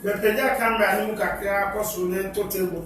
The Peja camera, you can clear cost to the total.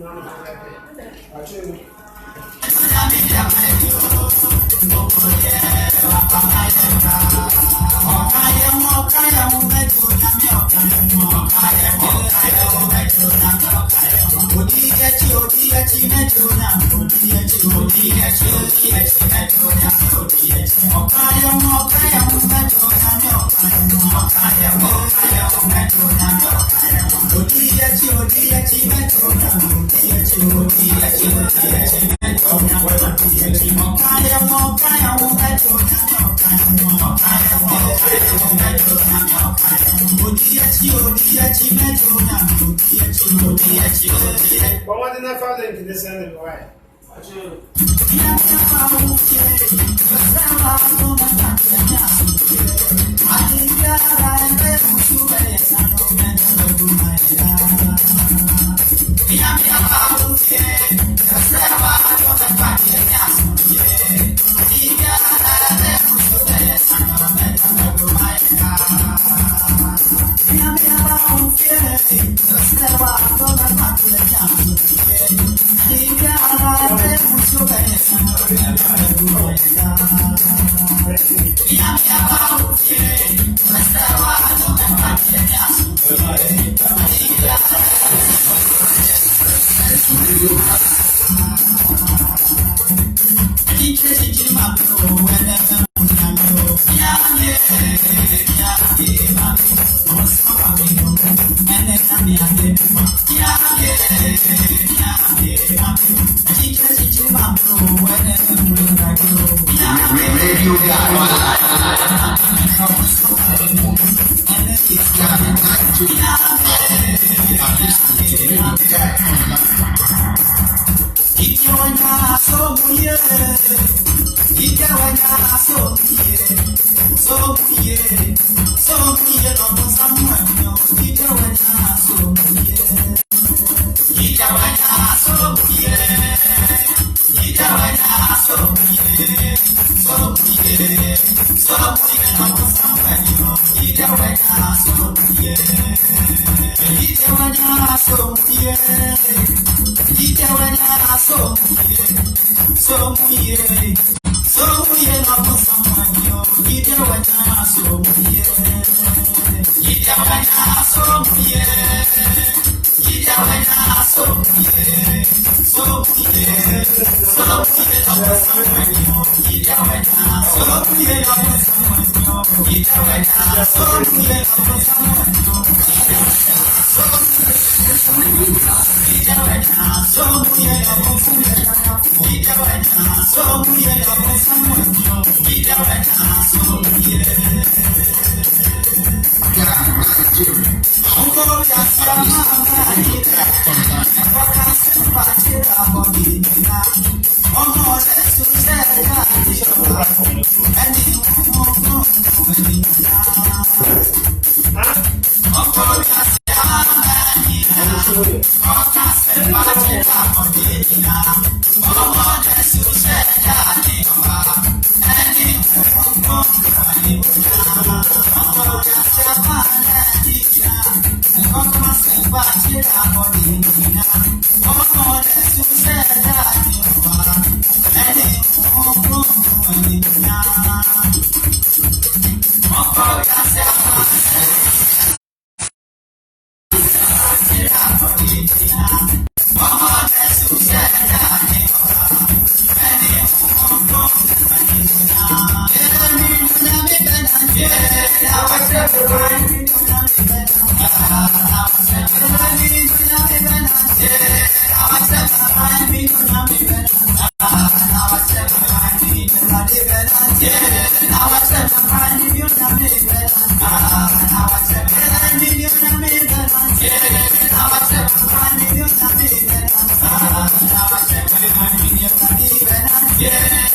Yeah.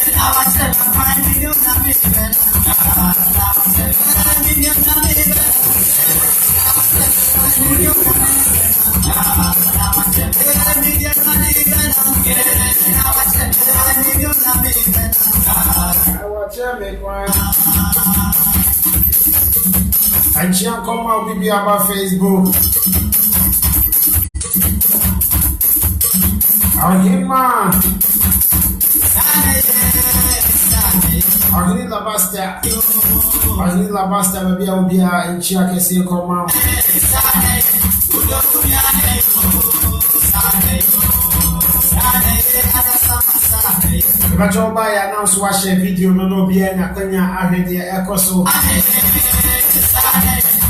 And she come out with about Facebook. Agni la basta baby ubia enchi akese come out. But you buy announce watch a video no be na kwanya ahede ekoso.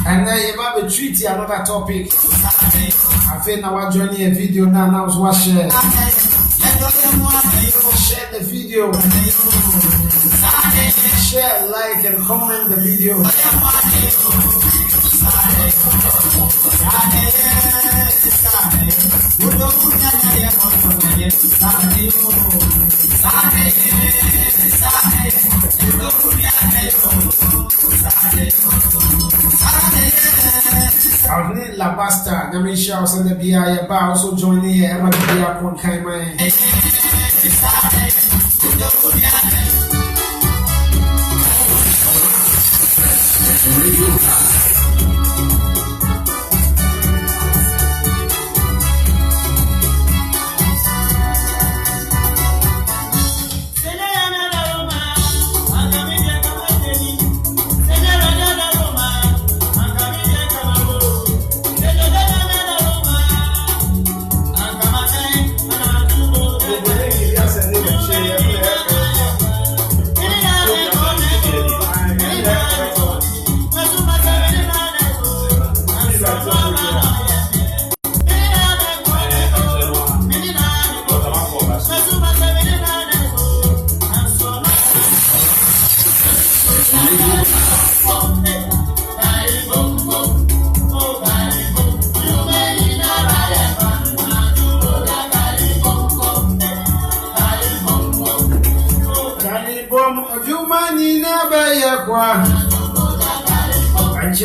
And then you have a treaty another topic. I feel now I journey a video now announce watch share the video. Share, like and comment the video. Agni la basta, Namisha was on the BIA bar, also joining here, Emma Bia Ponkaima.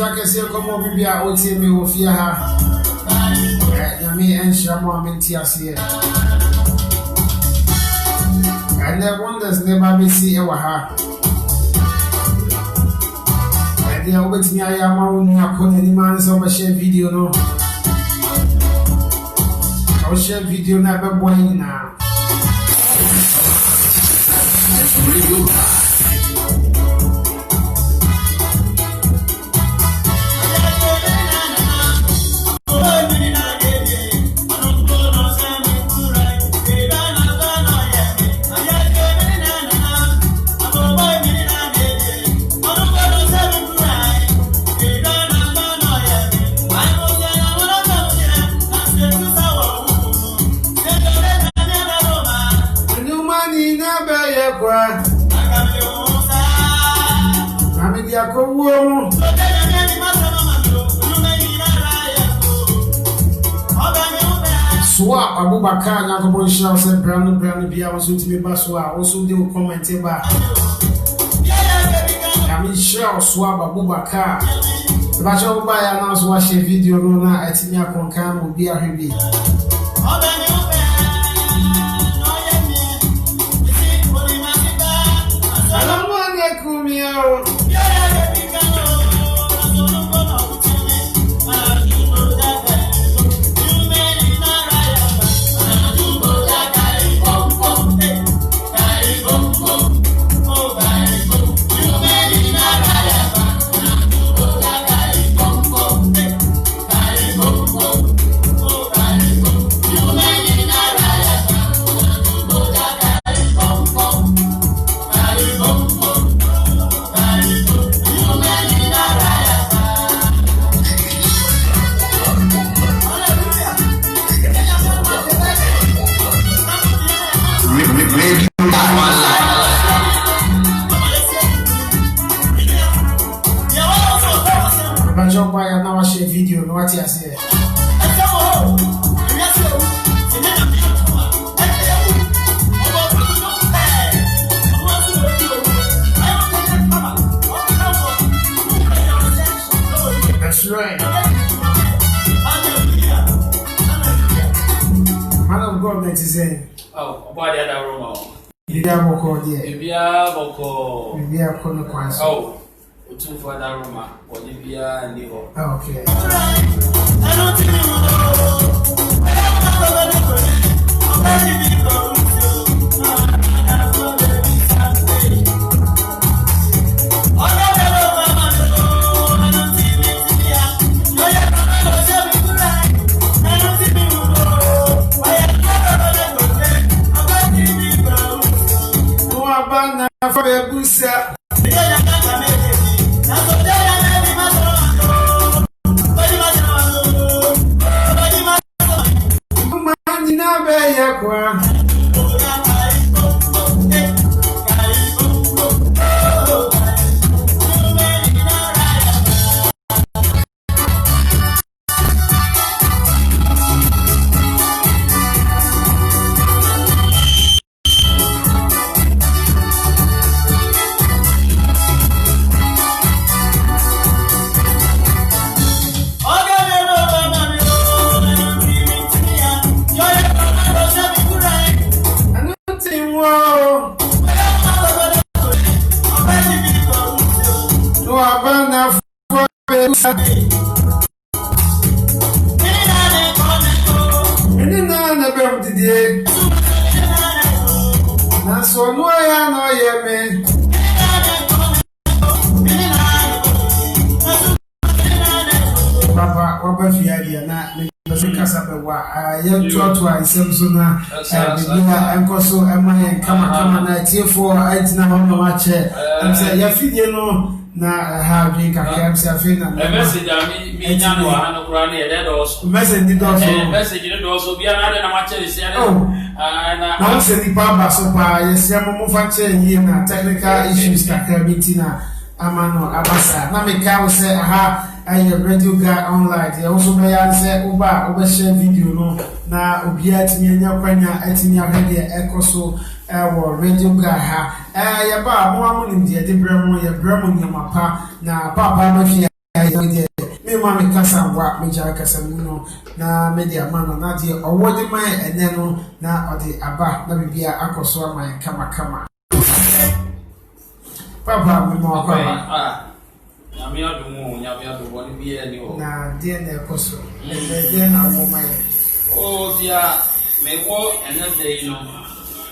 I say, come over here, I will tell me what you have. Me and Shamu Mintias here. And the wonders never be see our heart. And they are waiting. I am only a any man so much share video. No, I'll share video never boring now. Swap Abubakar Nakobo Shao said Brown Bia was with me Baswa also do comment about I mean Shao Swap Abubakar the Bacho by announce watch a video Rona at Tia Concam will be a heavy. I don't want to come here. I now share video. No, what you say? That's right. Man of God, that is saying. Oh, about the other room. Bibia boko dia. Bibia boko. Bibia kono kwanso. Oh. Otu for that room. What bibia ni ho. Okay. Bana for Busa. Manina Beya Kwa. So no ya no ye me Papa oba fiadia na me kasa be wa ye to isem so na bibia enkoso emaye kama na tiefo aitina ho no ma che am say ya fidie no na ha bi ka ke am say afina na message mi nya no ha no kura na ye de dos message di dos message di dos bia na de na ma che si na se di pa ba so pa yes ya mo fa che yi na technical issues ka ka bitina amano abasa na me ka wo se aha ayi radio guy online ya also me ya se oba share video no na obia tinye nya kwanya atinya hade ekoso wo radio guy ha ya ba mo amu ni de bremo ya bremo nyama pa na papa ma fi ya me ma me kasa ngwa me ja kasa mu no na media man na de owode man ene no na ode aba na bibia akoso ama kama papa me mo papa nyame adu woni bi ani o na de na ekoso de na wo man o dia me wo ene de no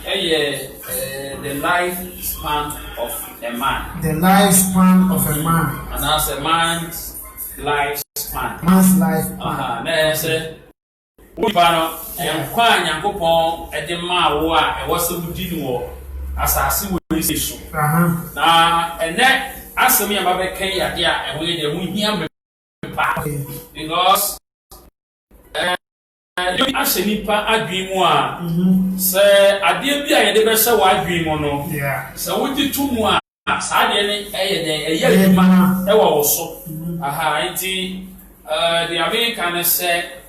the lifespan of a man. The lifespan of a man. And that's a man's lifespan. Man's lifespan. Na say we pano kwa Nyankopon e de ma wo a e woso budi ni wo asase wo isi so. Na ene asem ya ba be kan ya de a e wo ye de hu hia me pa. Because you ask nipa adwin mu a se ade bia ye de be se wa adwin mu no se wo di tu mu a sa de ne eye ma e wo so nti the American say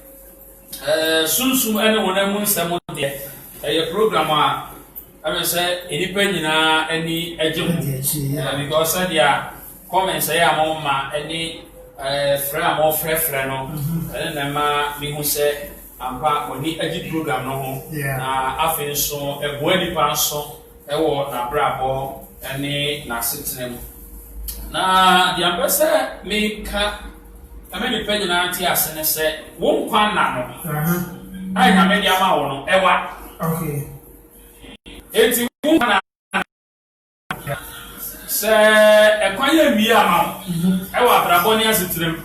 sunsum ene wona mu nsem de eye program a I say enipa nyina ani agye because dia comments say amoma ani frɛ mo frɛ no ene na ma mi hu say ampa oni agi program no ho na afi so ebo nipa so ewo na brabo ene na sitene mu na di ambese me ka ameni panyina ti asene se wo nkwa na no ai na me di ama wo no ewa eti wo na se ekwan ya mi ama ewa brabo ni asitene mu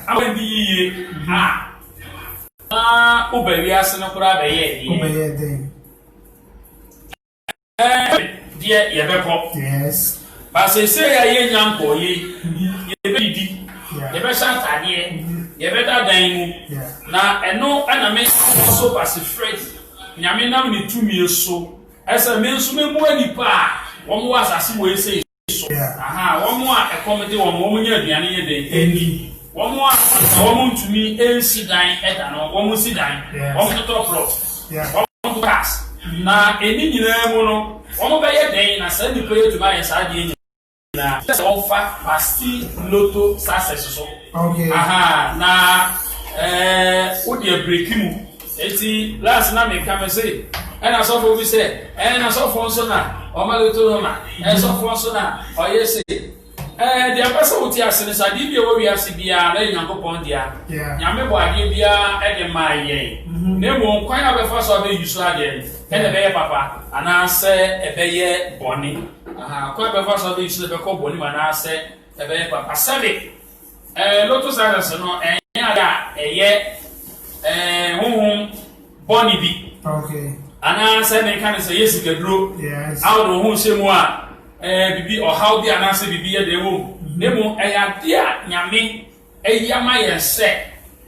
awen di yiye ubewi asene kura be ye die ye beko yes ba se ya ye nyanko ye be di ye be shantade ye be dadan mu na eno ana me so pacific nyame nam ni tumi so esa me nso me mu anipa wo mo asase wo ese so wo mo a ekomede wo mo nya aduane ye de eni woman to me and sit down at no woman sit down woman to top floor woman to pass na eni nyina mu no woman be ye den na say the prayer to buy sa de na offer pasti lotto success so na o de break mu eti last na me come say ɛna sɔfo bi sɛ ɛna sɔfo nso na ɔmaleto no ma ɛsɔfo nso na ɔyɛ se deɛ apɛsɛ wote ase ne sɛ adeɛ bi a wɔwi ase biara na Nyankopɔn dia nyame bɔ adeɛ biara ɛde maa yɛn na mmom kwan a bɛfa so abɛyi so adeɛ ɛna ɛbɛyɛ papa anaasɛ ɛbɛyɛ bɔne kwan a bɛfa so abɛyi so ɛbɛkɔ bɔne mu anaasɛ ɛbɛyɛ papa sɛbe lotus access no ɛnyɛ ade a ɛyɛ honhom bɔne bi anaasɛ ne ka ne sɛ yɛ sikaduro awo de ho hyɛ mu a bibi ɔhaw bi anaasɛ bibi yɛ de ɛwɔ mu na mu ɛyɛ ade a nyame ɛyi ama yɛn sɛ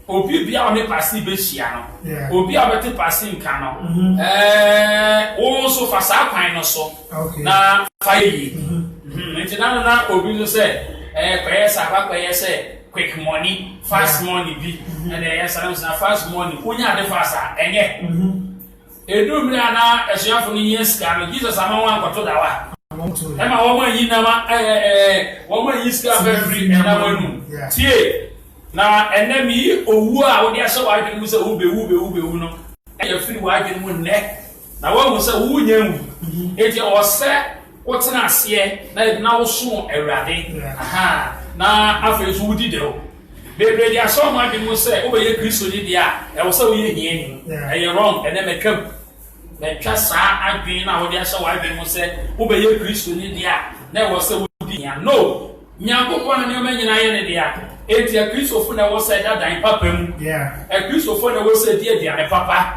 obi bi a ɔne pasi bɛhyia no obi a bɛte pasi nka no wɔn nso fa saa kwan no so na fa yɛ yie nti na obi nso sɛ kɔyɛ sɛ akɔyɛ sɛ quick money fast money bi ɛna ɛyɛ sɛ na fast money wonya ade fast a ɛnyɛ edu mmiri a na ɛsuafo no yɛ sika no Jesus ama wɔn akɔto da wa ɛma wɔn ayi nama wɔn ayi sika bɛfiri ɛnam anum tie na ɛnam yi owu a wɔde ahyɛ wɔn adwene mu sɛ wubɛwu no ɛyɛ firi wɔn adwene mu nnɛ na wɔn mu sɛ wuwu nyɛ wu eti ɔsɛ wotena aseɛ na woso Awurade na afei so wudi dew bebree di aso ma bi mu sɛ wobɛyɛ Kristo ni dia ɛwɔ sɛ woyɛ hiani ɛyɛ wrong ɛnɛ mɛkam mɛtwa saa adwene na wɔde ahyɛ wɔn adwene mu sɛ wobɛyɛ Kristo ni dia na ɛwɔ sɛ wodi hia no Nyankopɔn na nneɛma nyinaa yɛ ne dia eti Kristofo na ɛwɔ sɛ dadan papa mu Kristofo na ɛwɔ sɛ di aduane papa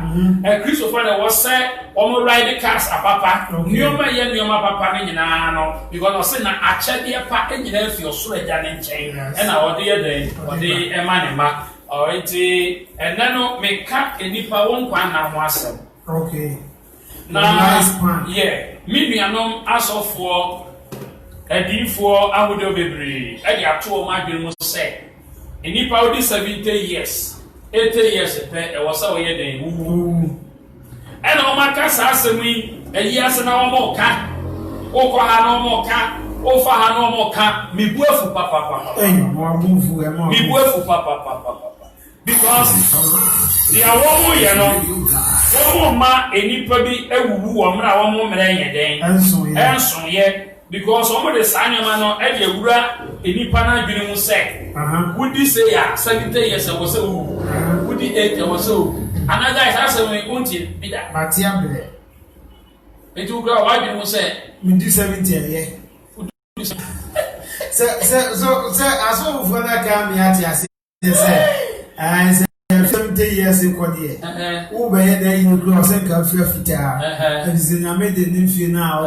Kristofo na ɛwɔ sɛ wɔn ride cars apapa nneɛma yɛ nneɛma papa ne nyinaa no because ɔsɛ na akyɛdeɛ pa nyinaa fi ɔsoro agya ne nkyɛn ɛna ɔde yɛ dɛn ɔde ɛma ne ma ɔrete ɛnɛ no meka nipa wɔn kwan na ho asɛm na yɛ me nuanom asɔfoɔ adiifoɔ ahodoɔ bebree ɛde ato wɔn adwene mu sɛ nipa odi 70 years 80 years pɛ ɛwɔ sɛ ɔyɛ dɛn wuwu ɛna wɔn aka saa asɛm yi ɛyi ase na wɔn ka wokɔ ha na wɔn ka wofa ha na wɔn ka mibu efu papapapa mibu efu papapapa because deɛ wɔn yɛ no wɔn ma nipa bi ewuwu wɔn mmerɛ a wɔn mmerɛ yɛ dɛn ɛnso yɛ. Because some of the sanyama no e dey wura enipa na dwene mu say wudi say ya 70 years ago say wudi 8 years ago another is asem we unti bida matia bre etu kra wa dwene mu say mindi 70 ye so aso ufo na ka mi ati ase say 70 years ago there wo be ye dey you grow say ka fita ezinyame de nimfie na o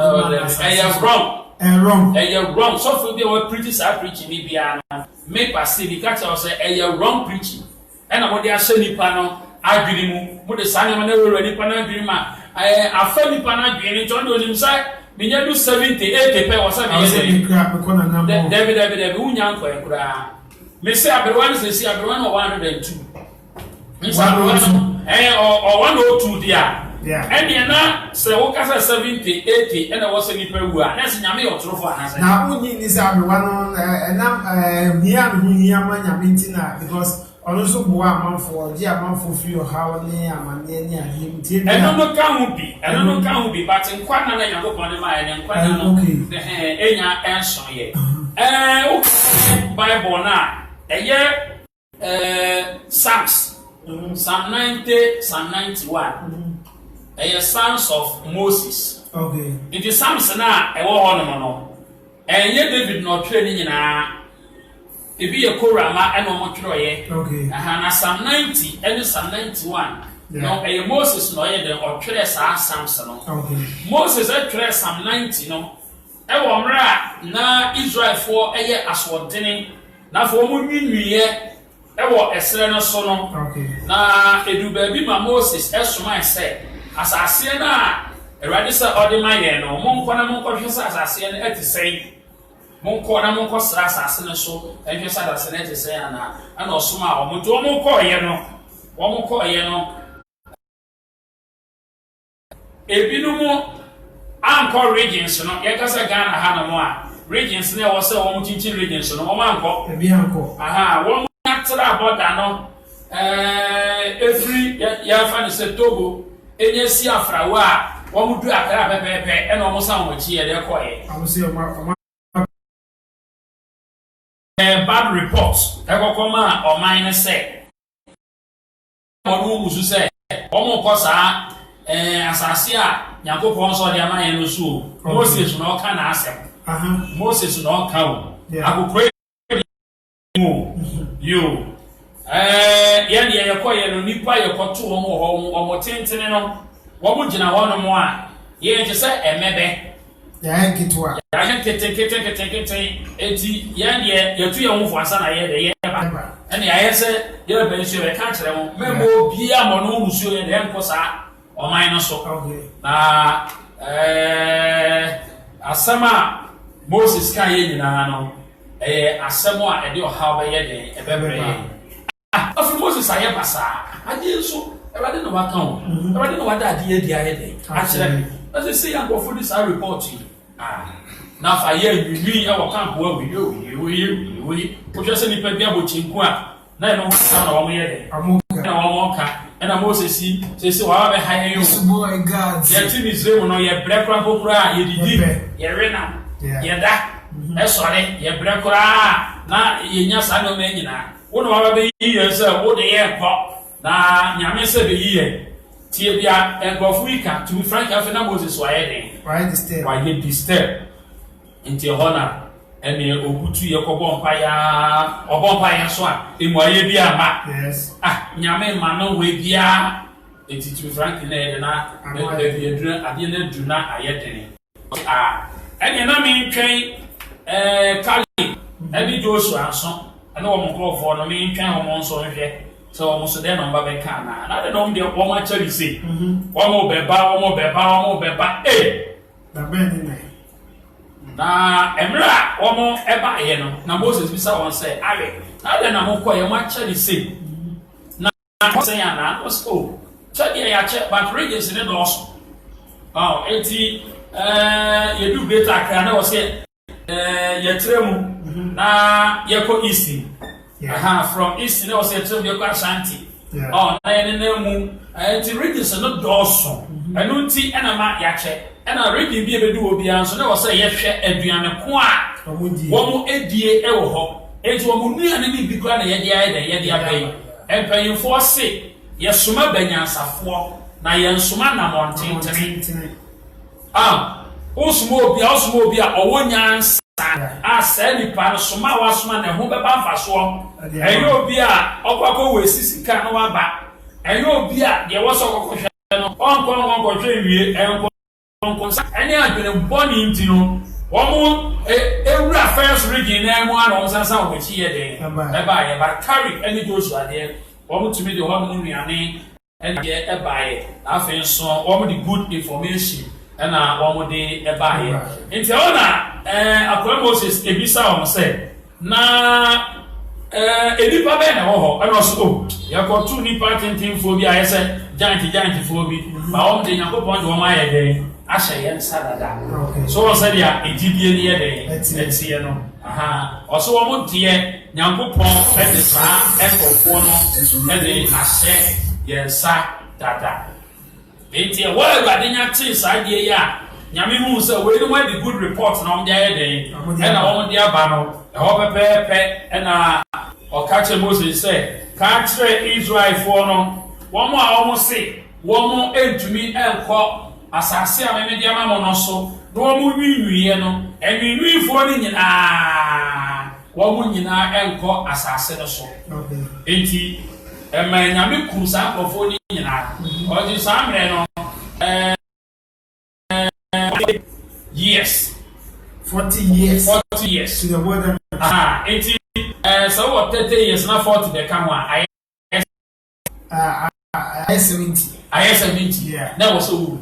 wrong wrong. So for the word preachers are preaching me beyond me passive because I say wrong preaching. And I want to say ni pano agrimu. But the son of never ready pana grima. I felt ni pana green. John do himself. Me do 70, 80 per was a David Unyan for a cry. Me say everyone say everyone 102. Or 102 dear. And you know, so what 70, 80, and I was any per word. That's Yami or Trofa. Now, who needs everyone and I'm here Mintina because also one for dear month for few how near Mania him. I don't know can be, but in quite another young upon my and quite the Enya answer yet. Bible now, a year Psalms, Psalm 90, Psalm 91. Sons of Moses. It is Samson na ewo hono no. Enye David no training na e bi ye Korama e no mo twroye. Na Psalm 90 and Psalm 91. No Moses no ye den o twre sa Samson no. Moses e twre Psalm 90 no. E wo mra na Israel for eye aswodene na for mo nwinwiye e wo esere no so no. Na edu ba bi ma Moses e soma say asase na Erade sa odi ma ye no monko na monko hwesa asase na etisei monko na monko sra asase na so ehwesa asase na etisei ana osoma omoto monko ye no ebinumu anko regions no ye kasa Ghana ha no mo a regions na wo se wo mo chinchin regions no mo anko ebi anko wo atra border no every ya fa ni se Togo enye si afrawa wɔn du akra pɛpɛɛpɛ ɛna wɔn san wɔn akyi yɛ dɛ kɔɛ bad report ɛkɔkɔ ma ɔman ne sɛ wɔn mu so sɛ wɔn kɔ saa asase a Nyankopɔn nso ɔde ama yɛn no so Moses na ɔka na asɛm Moses na ɔka o akokɔ mu yo yɛn deɛ yɛkɔyɛ no nipa yɛkɔto wɔn wɔ hɔ wɔn tenten no wɔn gyina hɔ nom a yɛn kyɛ sɛ ɛmɛbɛ yɛn ketewa yɛn kete eti yɛn deɛ yɛtu yɛn ho fo asa na yɛ de yɛ ba ɛna yɛayɛ sɛ yɛbɛ bɛn nsuo yɛka kyerɛ wɔn mɛmɔ obiara mɔ no nsuo yɛ de yɛn nkɔ saa ɔman no so na asɛm a Moses ka yɛ nyinaa no ɛyɛ asɛm a ɛde ɔhaw bɛyɛ de ɛbɛbrɛ yɛ afi Moses ayɛ basaa adeɛ nso ɛwade na waka ho ɛwade na wada adeɛ adi ayɛ de akyerɛ ɛsɛ sɛ yɛ nkɔfo de saa report yi na fa yɛ nwiwi ɛwɔ kampo a wɔyɛ wohwɛ sɛ nipa bi abɔ kyenku a na ɛno ho na wɔn yɛ de na wɔn ka ɛna Moses yi sɛ wɔaba bɛha yɛn yo yɛte Misraim no yɛbrɛ kora kokora a yɛdidi yɛwe nam yɛda ɛsɔre yɛbrɛ kora na yɛnya saa nneɛma nyinaa wo na wɔaba bɛyi yɛn sɛ wo de yɛ kɔ na nyame sɛ bɛyi yɛn tie bia nkurɔfo yi ka to be frank afei na Moses wayɛ den wayɛ disturb nti hɔ na ɛne obutu yɛ kɔbɔ mpaya so a emu ayɛ bi ama nyame ma no we bia enti to be frank na yɛ na adeɛ na du na ayɛ den ɛne na me twɛn Kali ɛne Joshua nso ɛne wɔn nkurɔfoɔ no me twɛn wɔn nso nhwɛ sɛ wɔn so dɛ nɔmba bɛka na de nom deɛ wɔn akyɛre se wɔn bɛba na emre a wɔn ɛba yɛ no na Moses bisa wɔn sɛ awe na de na mo kɔ yɛ mo akyɛre se na sɛ ya na so kyɛdeɛ yɛ akyɛ but regions ne dɔɔso eti yɛdu greater Accra na wɔ sɛ yɛtrɛ mu na yɛkɔ east from east na wɔ sɛ yɛtrɛ mu yɛkɔ Ashanti na yɛne na mu eti regions no dɔɔso ɛno nti ɛna ma yɛakyɛ ɛna region bi ebedu wɔ biara nso na wɔ sɛ yɛhwɛ aduane ko a wɔn edie ɛwɔ hɔ eti wɔn nnuane ne bi kora na yɛde ayɛ dɛ yɛde abɛyi mpanyinfoɔ se yɛsoma banyansafoɔ na yɛnsoma namɔntentene wosoma obi a ɔwɔ nyansa a saa nipa no soma a wasoma na ɛho bɛba mfasoɔ ɛyɛ obi a ɔkɔkɔ wɔ esi sika na waba ɛyɛ obi a deɛ wɔsɔ kɔkɔhwɛ no ɔnkɔhwɛ wie ɛnkɔnsa ɛne adwene bɔne nti no wɔn ewura first region na ɛmo a na wɔn sansan wɔn akyi yɛ den ɛba yɛ ba carry ɛne Joshua deɛ wɔn tumi de wɔn nnuane ɛne deɛ ɛba yɛ afei nso wɔn de good information ɛna wɔn de ɛba yɛ nti ɛwɔ na akɔrɔ Moses ebisa wɔn sɛ na enipa bɛyɛ na ɛwɔ hɔ ɛna ɔso yɛkɔtu nipa tentenfoɔ bi a yɛ sɛ giantfoɔ bi ba wɔn de Nyankopɔn de wɔn ayɛ den ahyɛ yɛn nsa dada so wɔn sɛ deɛ egyidie ne yɛ den ɛteɛ no ɔso wɔn deɛ Nyankopɔn ɛde saa ɛkɔfoɔ no ɛde ahyɛ yɛn nsa dada eti ɛwɔ Awurade nya te saa deɛ yi a nyame hu sɛ wɔn anim adi good report na wɔn de ayɛ den ɛna wɔn de aba no ɛhɔ pɛpɛɛpɛ ɛna ɔka kyerɛ Moses sɛ ka kyerɛ Israelfoɔ no wɔn a wɔn se wɔn ntumi nkɔ asase a mɛmɛ de ama mo no so na wɔn nwiinwiiɛ no ɛnwiinwiifoɔ no nyinaa wɔn nyinaa nkɔ asase no so enti ɛmɛ nyame kum saa nkurɔfoɔ no nyinaa ɔde saa mmerɛ no 40 years to the word enti sɛ wɔ 30 years na 40 bɛka ho a ayɛ 70 na wɔ sɛ wu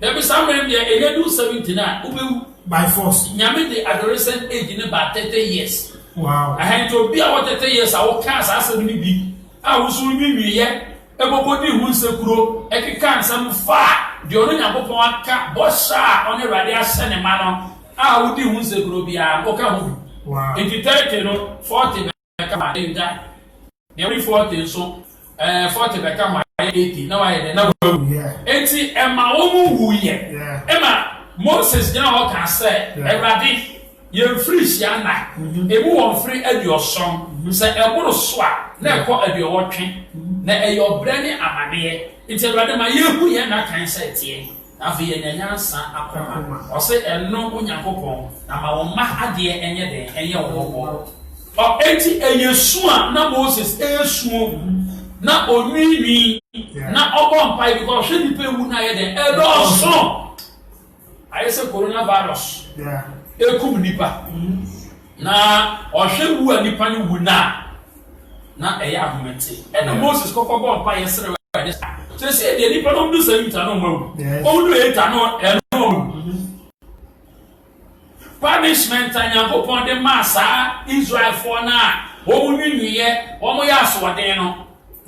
Dabi saa mmerɛ deɛ ɛyɛ do 70 na wobɛwu by force nyame de adolescent age ne ba 30 years wow to obi a wɔ 30 years a wɔka saa asɛm no bi a woso nwiinwiiɛ ɛbɔkɔdi ho nsɛkuro ɛkeka nsɛm fa deɛ ɔno Nyankopɔn aka bɔhyɛ a ɔne Awurade ahyɛ ne ma no a wodi ho nsɛkuro biara wɔka ho nti 30 no 40 bɛka ma ɛyuda deɛ wodi 40 nso 40 bɛka ma 80 na why na enti ema wo mu wuye ema Moses jina ho ka say Ewrade ye free sia na ebu won free adioson say eboro so a na ekọ adiowotwe na eyo brane amade enti Ewrade ma yehu ye na kan say tie afi ye nyansa akoma o say eno onyankopon na ma wo ma ade enye den enye wo o enti eyesu a na Moses eyesu na onwiwi na obo mpai because she di pe wu na ye den edoso ayese coronavirus ekum nipa na ohwe wu nipa ni wu na eya ahomete ena Moses kokko mpa yesere wa so say the nipa no do say nta no mawu o do eta no eno punishment anyango pon de massa Israel for na o nwunye o mo ya so den no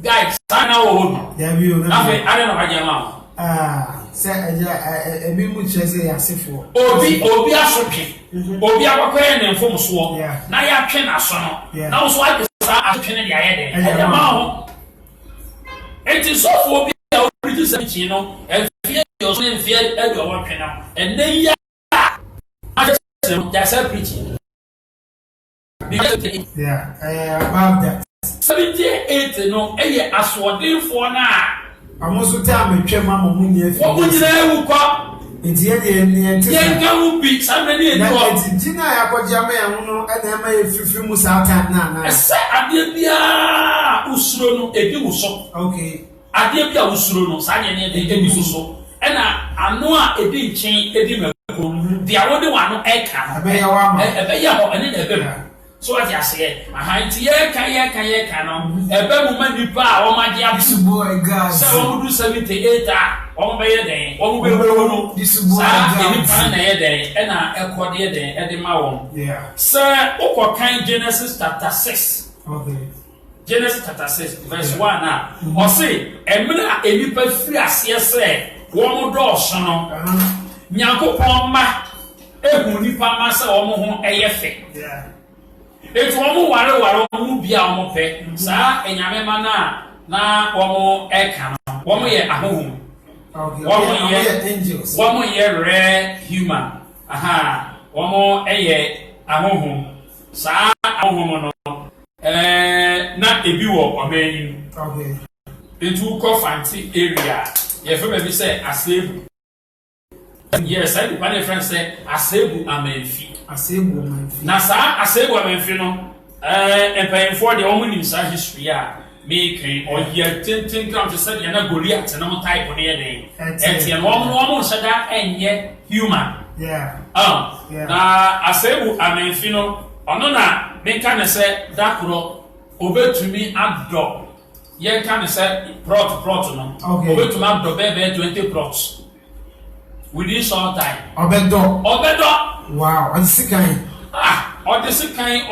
guys sana wo na fe are no hajama say ebi mu chese yasefo obi asotwe obi akwakoye ne mfom so na ya twe na so no na so akesa atwe ne ya ye de ya ma ho enti so fo obi a obi se chi no efie yo so ne fie edo wo twe na enne ya just preaching about that 78 no eye asodin fo na amoso ta metwe mama mu ni afi wo nyina ewu kwa enti ye ni enti ye ga wu bi samre ni edo enti jina ya kwaja ma ya no ena ma ye fifi mu satan na ese ade bia usuro no edi wuso okay ade bia usuro no sa nye ne edi wuso ena ano a edi nchen edi mako dia wo de wano eka ebe ya wa ma ebe ya ho ene na ebe so what you say ahanti ye kan no ebe mu manipa a o ma dia disubo ega se o du 78 a o be ye den o be wo no disubo ega ni pan na ye den e na ekode ye den e de ma won se o ko kan Genesis chapter 6 okay Genesis chapter 6 verse 1 na o say emra enipa firi ase se wo mo do so no nyankopon ma ehun nipa ma se wo mo ho eye fe etu omo ware omo bia omo pe sa enyame ma na omo eka no omo ye ahohum okay omo ye angels omo ye rare human omo eye ahohum sa ahohum no na ebi wo omeyin okay etu ko fancy area ye fe be say asebu yes I do my friend say asebu amenfi na sa asebu amenfi no empayinfo de omo nim sa history a me kan oye tintin kan to say na Goliath na mo type no ye den etie no omo sada enye human na asebu amenfi no ono na me kan say dakro obetumi addo ye kan say plot no obetumi addo be 20 plots within short time obedo wow on sikan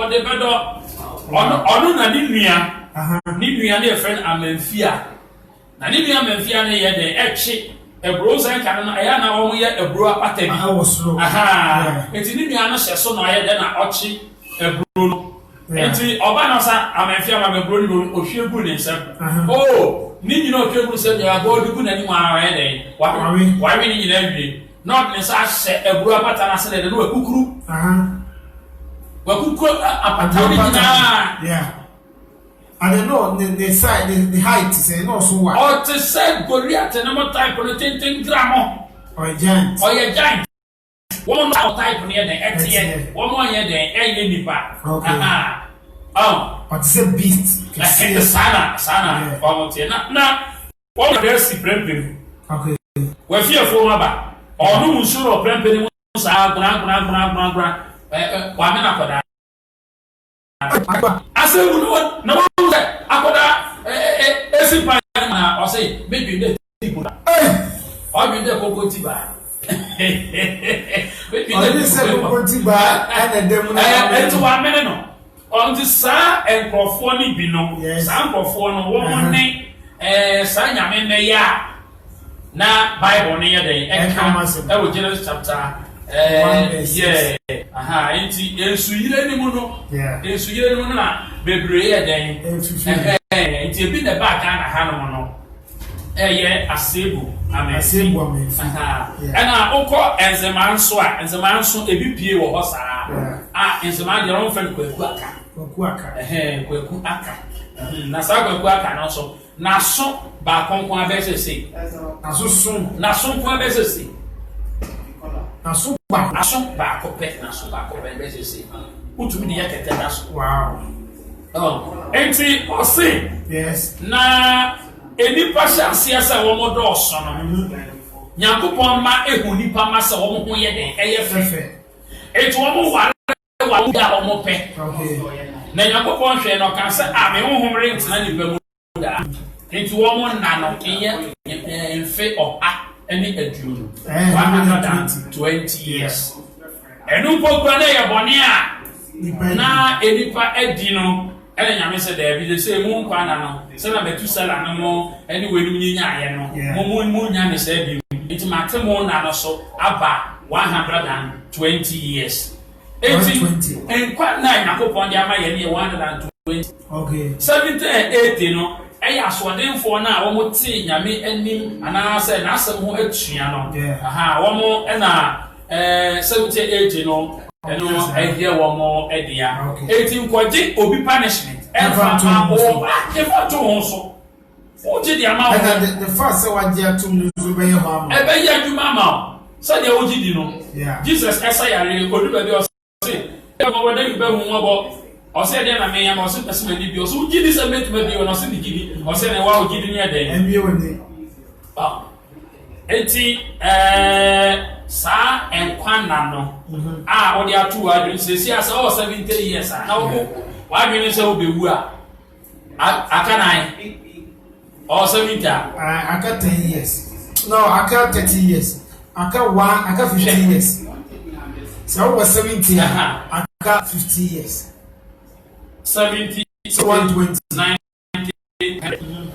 odebedo ono na ni nua na friend Amenfia na ni nua Amenfia na ye de echi ebro san kan na ya na wo ye ebro apata bi enti ni nua no hyeso na ye de na ochi ebro no enti oba na sa Amenfia ma ebro ni ohwegu ne nsam ni nyina otwegu se ya go dugu na ni wa ye de wa ni nyina wi not ne sa se ebro apata na se de no akukuru wakukuru apata ni nyina I don't know the side the height is no so what or to say Goliath na mo type no 10 gram or giant one no type near the etie one more near the enye nipa but it's a beast sana for na one there si prempem okay we fear for aba onu musuro prempem mu sa gra wa me na koda asewu no na akoda esi pa na o say maybe the people o bi de koko ti ba maybe the koko ti ba and dem na eto wa mene no on the sa enkrofo ni bi no sa enkrofo no wo ne sa nyame ne ya na Bible ne ya den e wo Genesis chapter enti esuyire ni mu no na bebre ye den enti ebi na back na ha no Asebu amen. Asebu amen. Ena okọ enzema nso ebi pie wo ho saa. Enzema de ron fan kwaku aka. Kwaku aka. Na sa kwaku aka no so. Na so ba konkon abesese. Na so kon abesese. Na so ba ko pe abesese. Utumi de yakete na so. Wow. Enti osi. Yes. Na enipa hyanse asa wo mo do so no. Nyankopon ma ehu nipa ma sa wo mo ho ye den eye fefe. Enti wo mo ware wa da wo mo pe. Okay. Na Nyankopon hwe no kan se me honhomre ntina nipa mu da. Enti wo mo na no eye enfe oha eni aduonu. 120 years. Enu pokura na ye bone a na enipa edi no ele nyame se da bi se mu nkwa na no se na betu sala no mo eni we nu nyinya aye no mo nya ne se bi enti mate mo na no so aba 120 years 80 enkwa na Yakobon dia ma ye ne 120. Okay. 70 and 80 no eya asodenfo na wo mo ti nyame anim ana se na asem ho atua no wo mo na 70 80 no eno ehia wo mo edia 18 kwaji obi punishment ever to won so o je dia ma the first say what dia to nuzu be ye ma e be ye aduma ma so dia o jidi no Jesus esa yare odu be o say e mo wada bi be hu mo o say dia na me ya mo so pese me bi o so jidi se metu me bi o no se di jidi o say na wa o jidi ni e den en bi woni enti sa enkwana no o de atu adwin sesi asa o 70 years na wo adwin se obewu aka nine o 70 aka 10 years no aka 30 years aka 50 years so o 70 aka 50 years 70 120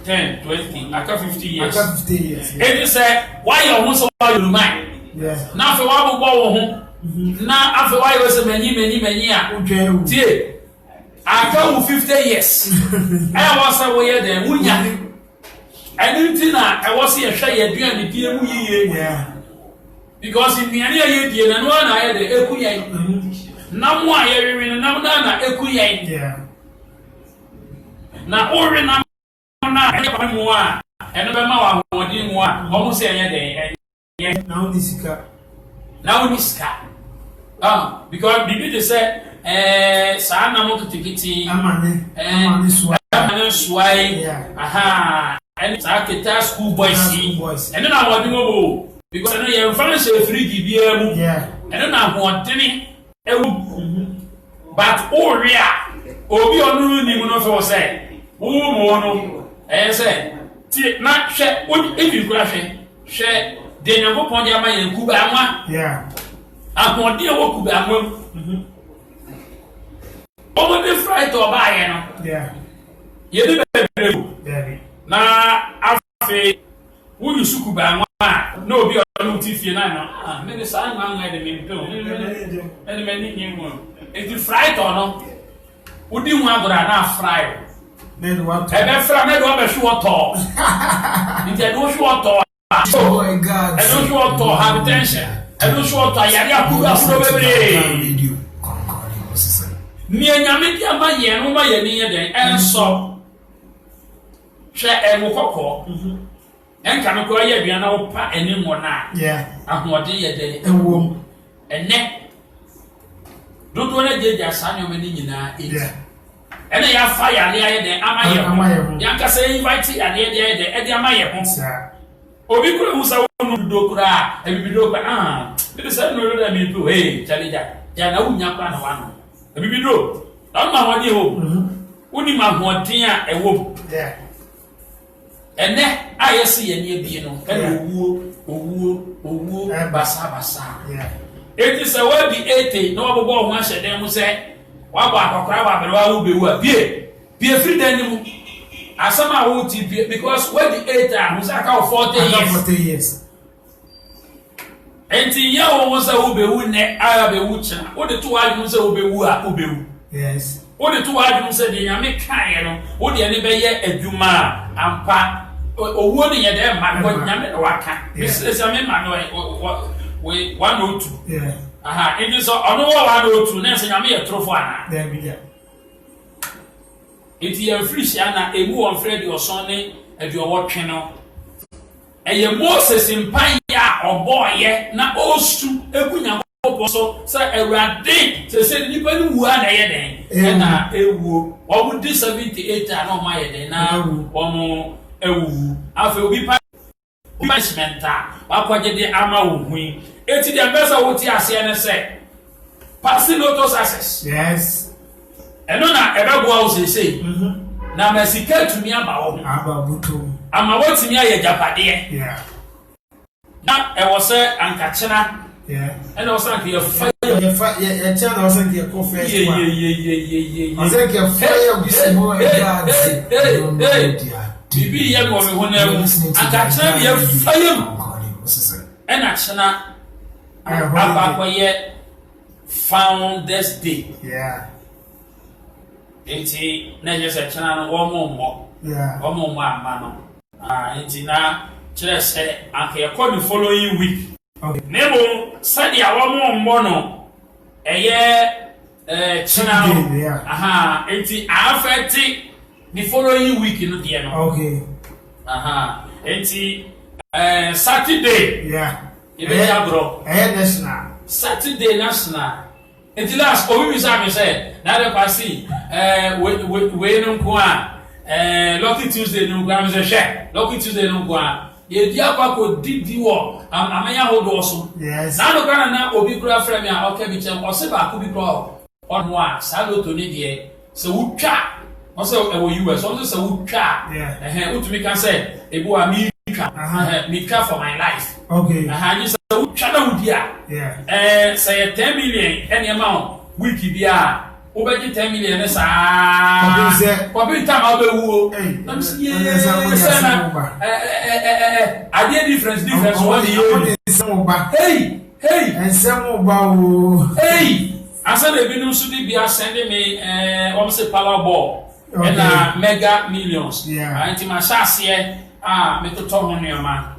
10 20 aka 50 years aka 50 years it is why you want so why you mind na fe wa bogbo wo ho na afe wa yo se manyi a tie aka wo 50 years I was say wo ye den wunya anything na I was here hwe ye duan die mu yiye because in the area ye die na no na ye de ekuyen na mo a ye wewe na na ekuyen na ore na na e ba mu a eno be ma wa hodin mu a o mu se ye den now nisika because bibi they say sa na mo kitikiti amane swai aha and sa keta school boys and na wodi mo because no ye mfa se free bibia mu and na hodini ewu but oria obi onu ni mu no fe say wo mo no say ti na hwe ebi kura hwe de Nyankopon dia ma ye kuba anwa akodi e wo kuba anwa o de fright oba ye no ye de bebe na afi wo yusu kuba anwa na obi onu ti fie na no me de sa anwa de me mpe o ene me ni nyimu e di fright ono udi hu agora na fry me do wa to e be fra me do be hwo to nti do hwo to oh my God. I don't want to have attention. I don't want to yari akura video. Ni enyame dia ma ye no ma ye ni ye den enso. Hwe emukoko. Enka no ko ye bia na wo pa eni mo na. Ahode ye den ewom. Ene. Dodo na jeja sanyo me ni nyina eti. Ene ya fa yari ye den amaye. Yanka say invite yari ye den e di amaye ho. Obi kura musa wonu do kura e bibido ba bi se no da mi to challenge ya na wunya kwa na wano e bibido na ma hodi ho uni ma hodin a ewo ene ayesi ye ni ebie no e owuo basa eti se wa bi 80 na obobo ho ahye den mu se wa ba akokora wa bere wa wo bewu a bie free den ni mu asama wo ti because when the 8 who say ka 40 years enti ya wo say wo be wu ne ara be wu cha wo de to adu say wo be wu a wo be wu yes wo de to adu say de nyame kan no wo de ne be ye adwuma ampa owó ni yẹ dẹ ma ko nyame na waka ese me ma no we 102 aha it so ono wo 102 na ese nyame ye trofo ana there be there it ye free na emu on Fred oson ne aduowo twe no eye Moses mpan ya oboye na ostu egunya so Awurade se nipa ni wu ana ye den na ewu obu 78 ana ma ye den na omo ewu afa obi punishment akwaje de ama wo hui eti de besa wo ti ase ne se passing lotus access yes eno na ebego wo se na masika tumi aba wo aba buto ama wo timi aye japade yeah na e wo se ankachena yeah eno wo sank ye ya chana was like a coffee yeah I think a fire be more bibi ye go me hona mu akachena ye fire and achena aba ye Founders Day yeah enti na je se chena no wo mo yeah wo mo ama no enti na chere se ake call the following week okay nemo sadia wo mo no eye chena aha enti affect the following week no there no okay aha enti Saturday yeah ibe ya bro national Saturday national enti last obi bisa me say na dey kwasi we no ko a Lucky Tuesday no go am say share Lucky Tuesday no go a ye dia kwa ko didi wo amanya hodo so yes na no kana na obi kura frame a okay bi chem o se ba ko bi kura ono a sa lo to ni de se wutwa o se e wo US o se wutwa utumi kan say ebu a mi twa mi twa for my life okay ni se wutwa na wudia say 10 million any amount week bia o be 10 million na sa ko bi ta ma be wu na mi se ade difference what you hey and some ba hey asa de binu so di bia send me say power ball and mega millions anti ma chance me to ho nioma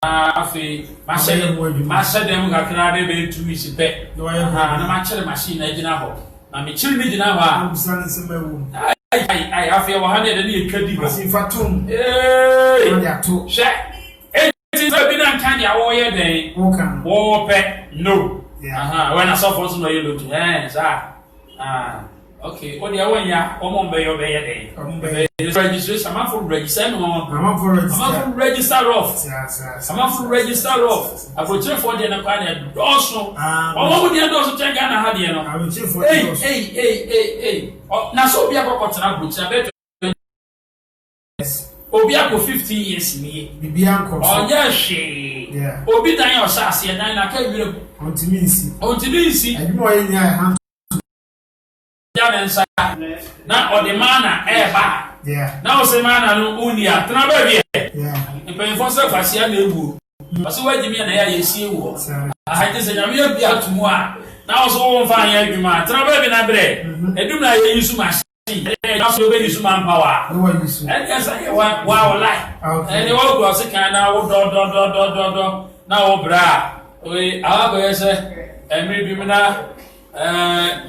afi ma se dem ga kra de be 2 weeks pe na ma chere machine na gina ho na me chiri ni gina ho am san se mewu ai afi wa hande de ni ekadi ho si fatum eh ya to she eti so bi na kan ya wo ye den wo pe no when I saw for no yellow to sir okay what the one ya omo be yo be ye dey registration am for register no am for register off am for register off abotre for dey na kwa dey doso omo dey doso check na ha dey no abotre for doso hey na so bi akokotena abotre be obi ako 15 years ni bibi anko onya hwe obi dan yo sase dan na ka wire ontimisi adimo ye nya ha ya mensa na odemana eba na o se mana no unia tena ba bi e force fasia na ewu aso wajimi na ya yesi ewu ha je se nyame ya bi atumu a na o so won fa ya adwuma tena ba bi na bre edum na ye yisu machine also be yisu man power no one yisu and yes wa lie and the world was kind na wo do na wo bra we aba ye se emri bi na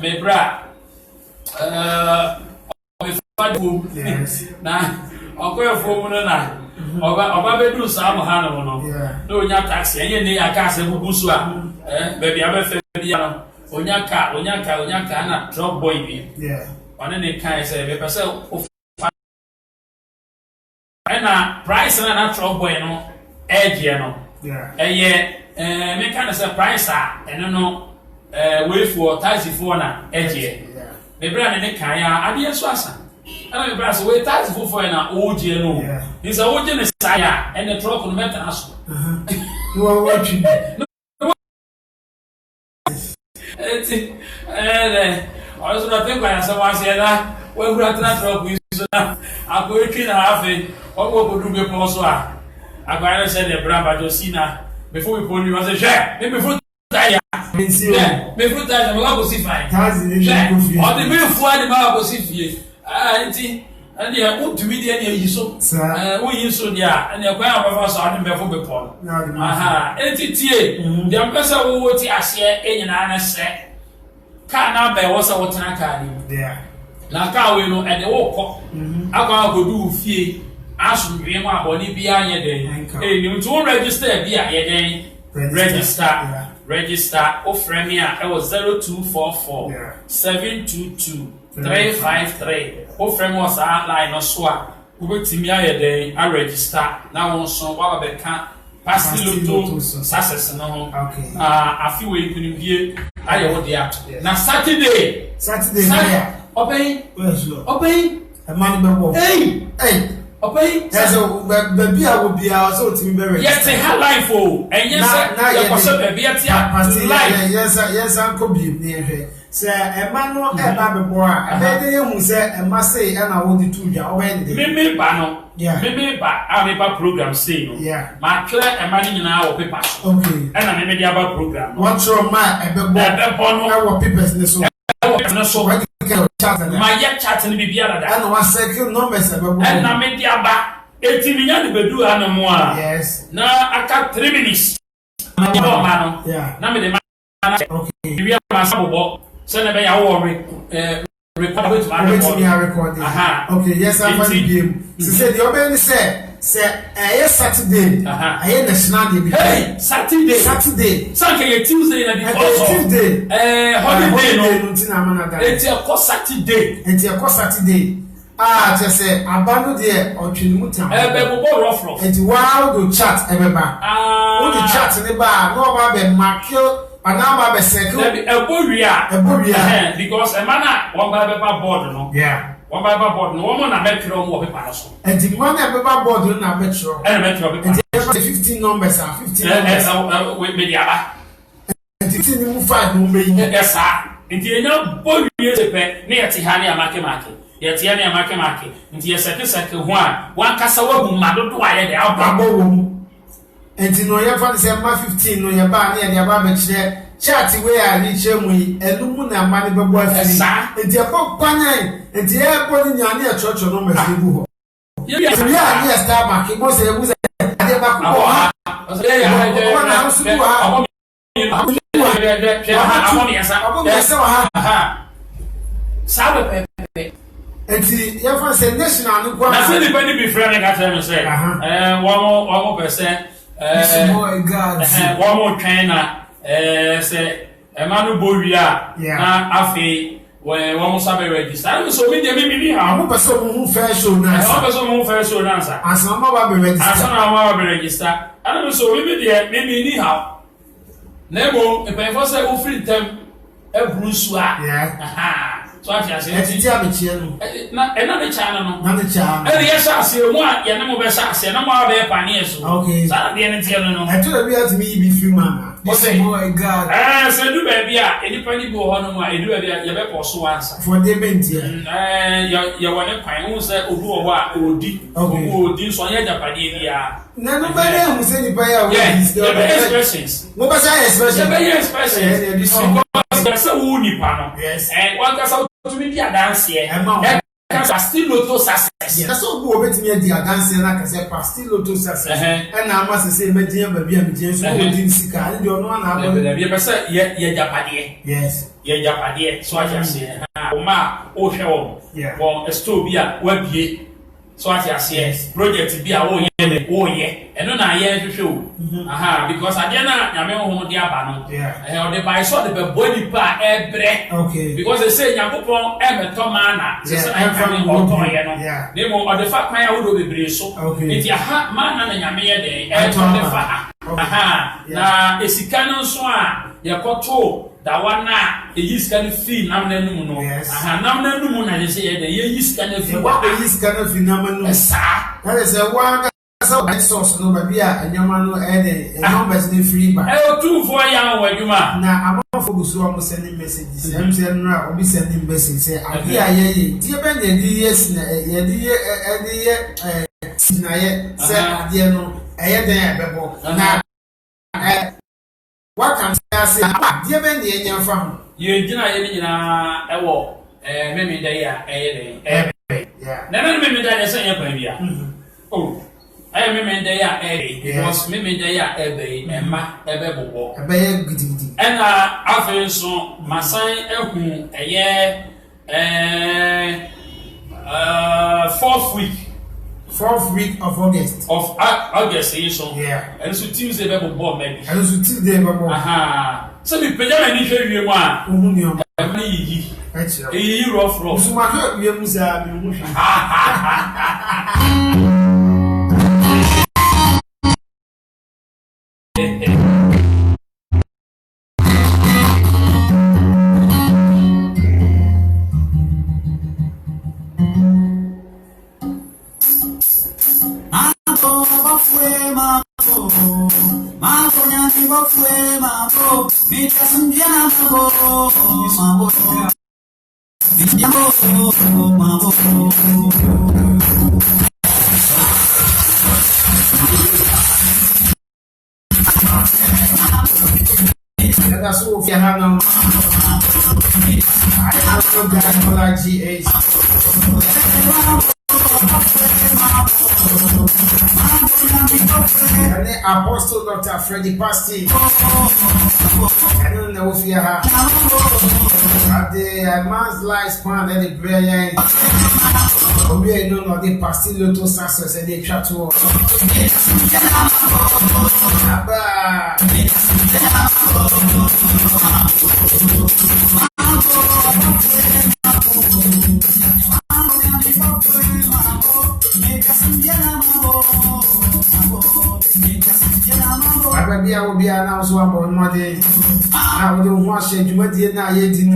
me bra me fadu na okoyefo mu na oba bedu sa mo ha no no onya taxi enye ne aka se bubusu a baby abefe bi no onya ka na drop boy bi on any kind say be person na price na drop boy no edge no me kind say price eno no way for taxi for na edge me bra ne kan ya ade so asa ana me bra so we taxi for na oje no is a oje ne saya and the truck no metal aso you are watching also na think when someone say that we brought that truck we so na akoetwi na afi ogo bodugbe po so a agba say the bra ba josina before we put you say share before tire before tire we go see fine tazi ni go fi o de be fu ani ma go see fie nti and the ultimate any so we use so dia and the choir of us are before before. Aha, entity, the ambassador who would share in an say. Can't be was a water candy. Yeah. Now, cow, you know, and the walk. I go do fee. Ask me my body be a day. Hey, you don't register be a day. Register. Oh, friend, I was 0244 722 353. Oh, friend was outline or swap. Who will to me a day? I register. Now on some what I can't pass the little success. No, okay. A few weeks in here. I owe the app. Now, Saturday. Obey. A man bubble. Hey. Obey. Baby, I will be also to be buried. Yes, they have life for. And yes, Uncle B near her. Sir, a man no ever before. I bet you who said, and must say, and I want to do already. Maybe, Bano. Yeah, maybe, but I have a program saying, yeah, my clear and money in our paper. Okay, and I made the other program. What's your mind? Our papers in the soul. My yet chatting be the other. And one second numbers and I made the other 18 million to do and more. Yes, now I got 3 minutes. Yeah, now the man. Okay, we have a sample. Send a worry. Record with my recording. Okay, yes, I'm going to game. She said, the open said, yes, Saturday. I had National Day. Hey, Saturday. Sunday, Tuesday, and Tuesday. Holiday, it's your course Saturday. It's your course Saturday. Just say, abandon there or Chimuta. It's wild to chat, everybody. Only chat in the bar, no about Mark. And now, a Boria, because a man, one by board, no? Yeah, one by board, no woman, I bet you don't walk a and the one I board, I bet you, and I bet you 15 numbers are 15 with me, and 15 5 no me, yes, sir. And you know, boy, near Tihania Makemaki, yet Tiania Makemaki, and the second one Casawa, Mado, why the Alba. And you know, your father said, 15 no, your banner and your babbage there. Chatty where I reach him with a lumina money boy, and your pop panel, and the airport in your near church or numbers. Yes, Starbuck, it was a and see, your father said, national, I said, the penny be friendly at him and say, 1% one more trainer. Say Emmanuel Boria, Afi, when one was a register. So, maybe I'm a person who fair show answer. As some of register. I don't know, so maybe anyhow. Nebo, if I was a free them, a Bruce, yeah. So I just another channel. And yes, I see one, you know, best and I'm all there, pioneers. Okay, so I didn't tell you. I told you to me be few man. Oh my God. I said, do baby, any penny go on, I do a also answer. For the event, you want to find who said, oh, what would do so yet a nobody who said the buyer, yes, expressions. What was I expressions? That's a woody panel. Yes, and one goes out to me a dance here. And still Lotto success. That's all go over to me a dance and I can say, still Lotto success. And I must say, Medium, baby, and James, I didn't see car. You don't know, I will be a person. Yet, Japadi. Yes, yet, Japadi. So I just say, Ma, oh, show. Yeah, well, a store be a web ye. So I just say, project be a oh, yeah, and then I hear to show. Because I didn't know the Abano. Yeah, and the by saw the body part every. Okay, because they say, Yakupo, Emma Tomana, I'm from Otoyano. Yeah, they will, or the fact my old will be so. Okay, it's your heart man and Yamia day, and now, it's a canon swan, Yakoto. That one now, the yeast can feel Namano. Yes, Namano, and say the yeast can feel what the yeast can feel Namano. That is a one. So I saw no baby and your man added numbers in free by 2 4 young when you are now. I'm focused on sending messages. I'm saying, I'll be sending messages. Say, I hear, dear Ben, the years, what can I say? Dear Ben, the young you deny maybe they are Yeah. Never remember that as a baby. Oh, I remember they are because maybe they are and ma a bebo. A bag good. And I feel so, my son, a year, 4th week of August. Of August, so yeah. And so Tuesday, baby, born maybe. And so Tuesday, baby. Aha. So the pajama need to be one. Rough. So my heart, we that's all you have now. I have no guy for like GH. And then Apostle Dr. Freddie Pasti. I don't know if you have at the man's lifespan and the prayer. We don't know the Pasti Lotto success and the chat to I will be announced one more day. I will watch it. You might be now yet in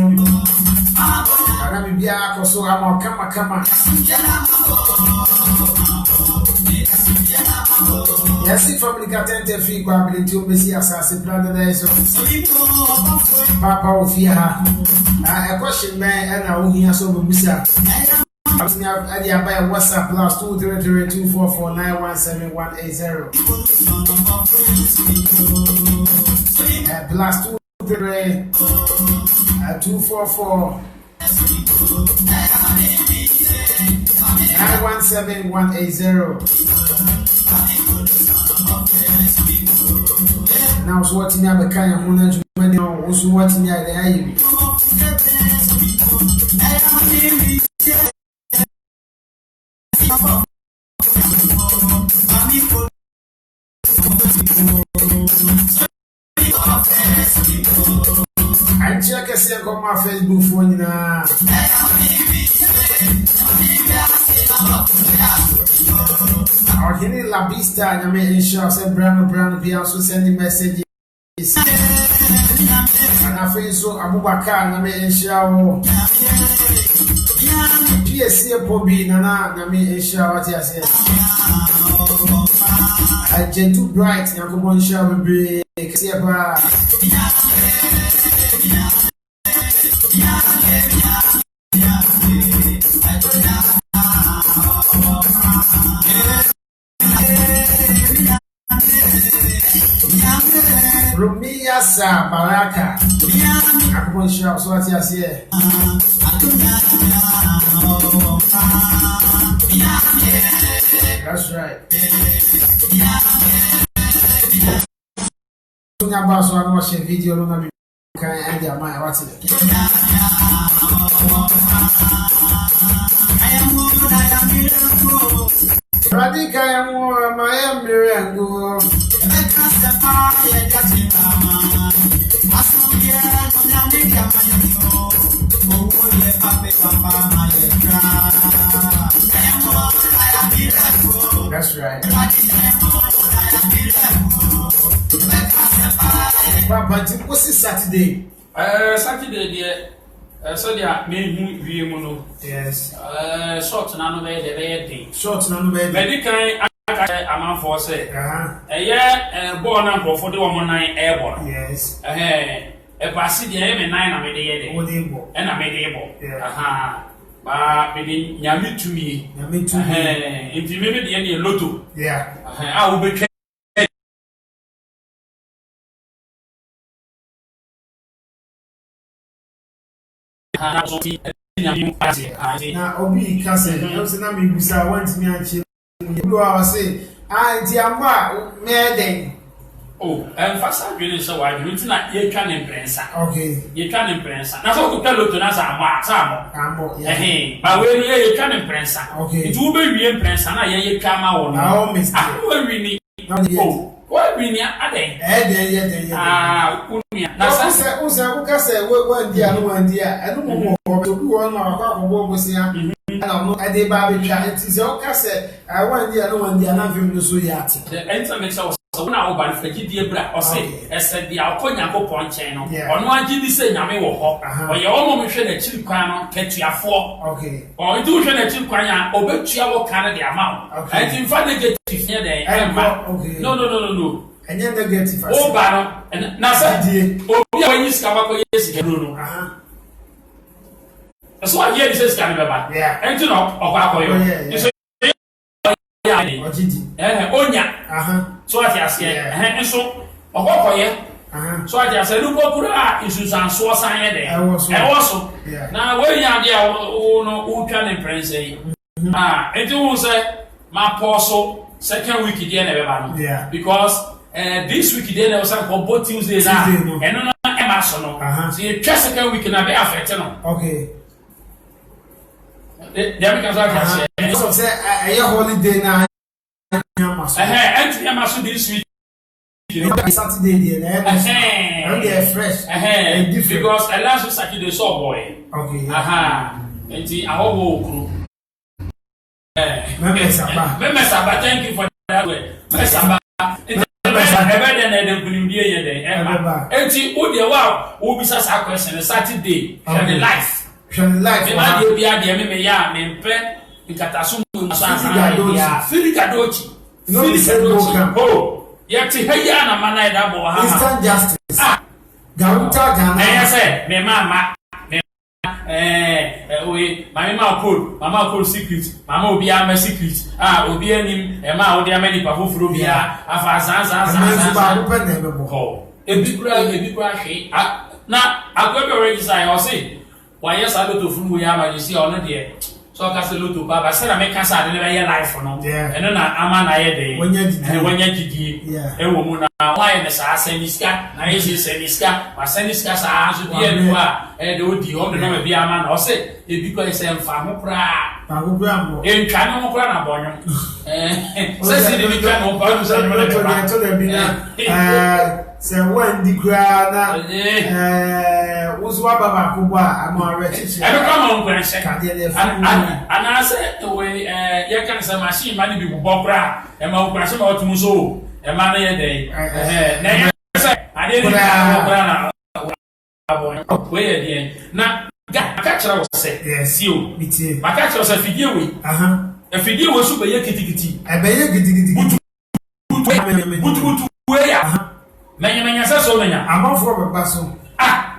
I will be a so I'm come. Yes, from the Catente Free Quability to Messias as a plan Papa of Yah. A question man, and I will hear so Missa. I buy a WhatsApp plus 233-244-917-180. Plus 234-917-180. Now, so what's in the kind of money also what's in the I check a second on my Facebook phone now. Our Henry La Vista, I mean, ensure said Brown be also sending messages. And I feel so Abubakar, I mean, ensure PSC Pobi, Nana, I mean, ensure what you say. I gentle bright, I come on, shall be Rumia sa baraka. Come on, shall so what you say. That's right. About so I'm watching video on can end my what's it? Radika am my miracle. That's right. But what's this Saturday? Saturday, dear. So they are made me. Yes. Short none of the short none of the medical. I'm for say. A year born up for the 119 airborne. Yes. A passage, and 9 I made it. And I made able. Aha. But maybe Yami to me. If you made the any lotto. Yeah. I will be. na obi kase no se na me bisa want me anche you are say anti amba me den oh fasa dwene so wa dwene tina ye twa ne prensa okay ye twa ne prensa na so ko peloto na sa mo ba we no ye twa ne prensa okay itu be wie prensa na ye twa ma wo no we wi ni oh what we ni ade den unia na sa o kase we ndia no ndia enu mo ko bi won na akwa ko bo sia na no ade ba be twa enti se o kase ndia no ndia na vim no so yate enta me so na oba ni fagidie bra o se ese dia okonya ko ponchen no ono agidi se nyame wo ho oye o mo hwe na chiri kwan no ketuafo okay o itu hwe na chiri kwan ya obetua wo kan de ama enti mfa negative ne de no enye negative o ba no na sa die obi a wanyi sika bakọ yesi no so a ye dis sika ne beba enti no okwa akoyo so ojidi onya so ati ase enso okokoye so ati ase lu kokura isusan so san ye de e so na we nya de no utwa ne prince yi enti wo se ma poso second week dey na beba no because this week dey na was on both Tuesday na eno na e ma so no so ye twa second week na be affect no okay there we can start ase so say a holiday na and Yamasu this week. Saturday, and they are fresh. Because a last Saturday saw boy. Okay. And the Aho. Memesaba, thank you for that way. Memesaba, better than the Bulimia day. And the Udia will be such a question Saturday for the life. The life, will be at the MMA, and pet. Ikatasu Filikadochi. Oh, yet heya na mana ida bo ha. Instant justice. Gauta Ghana. I say, me mama. We mama call secret. Mama obi am secret. Obi anim e ma odi amani pa foforo bia afa san. Oh, ebi kura hwe. Na agwebe register o say, why yes I go to funu ya ma you see ono there. So kase loto baba say na me kasa de be life no eno na ama na ye de wonya didi e wo mu na why na sa seniska na ye seniska ma seniska sa so bi enu a e de odi o de no be ama na o say e bi ko se mfa ho pra mo e twa no ho pra na bonyo say se de bi twa no pa so na to de bi na se wan di kra na uzwa baba kubwa ama rechichi e be come on kwense ana say we ye kan say machine ma ni bi bobọ kra e ma okra se ma otumu so e ma na ye dey na ye say ade ni kra na we ye dey na ga ka kira wo say si o bitie ma ka kira say fidie we e fidie we so be ye kitikiti e be ye kitikiti butu we ya menya say so menya amafo be baso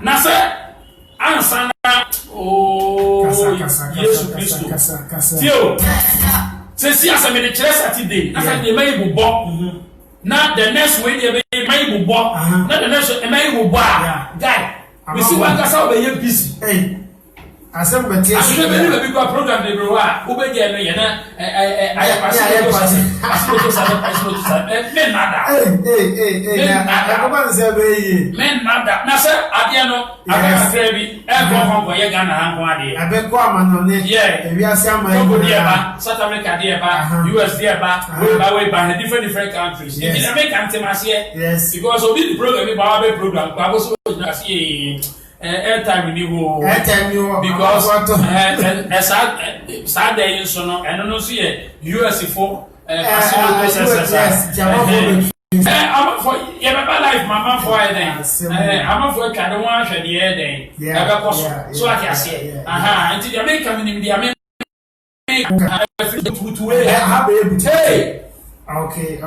na say ansa na Yesu Kristo. Tio. Se si asame de chere Saturday, na Saturday may bubo. Na the next way dey may bubo. Na the next may bubo. Guy, we see one kasa we dey busy. Hey. Asem betie. Asem be be go program dey bro a, wo be dey no ye na men nada. Hey. Na ko ban se be yi. Men nada. Na se ade no, aka bi e go ye Ghana han ko ade. Abe ko amano ne. Yeah. E wi ase ama Togo dey ba, South Africa dey ba, US dey ba, we ba different countries. In America temase. Yes. Because obi the program ba be program, ba go so na see airtime ni ho because sad day so no eno no so ye US for I'm for ye baba life mama for then I'm for ka de wan hwe de then e be ko so ati ase nti the American ni the American hey okay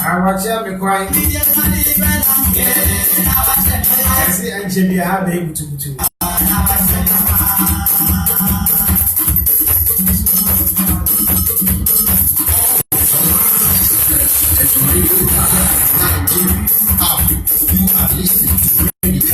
Awacha me kwai. Esi anjebi ha be butubutu. You are listening to Radio.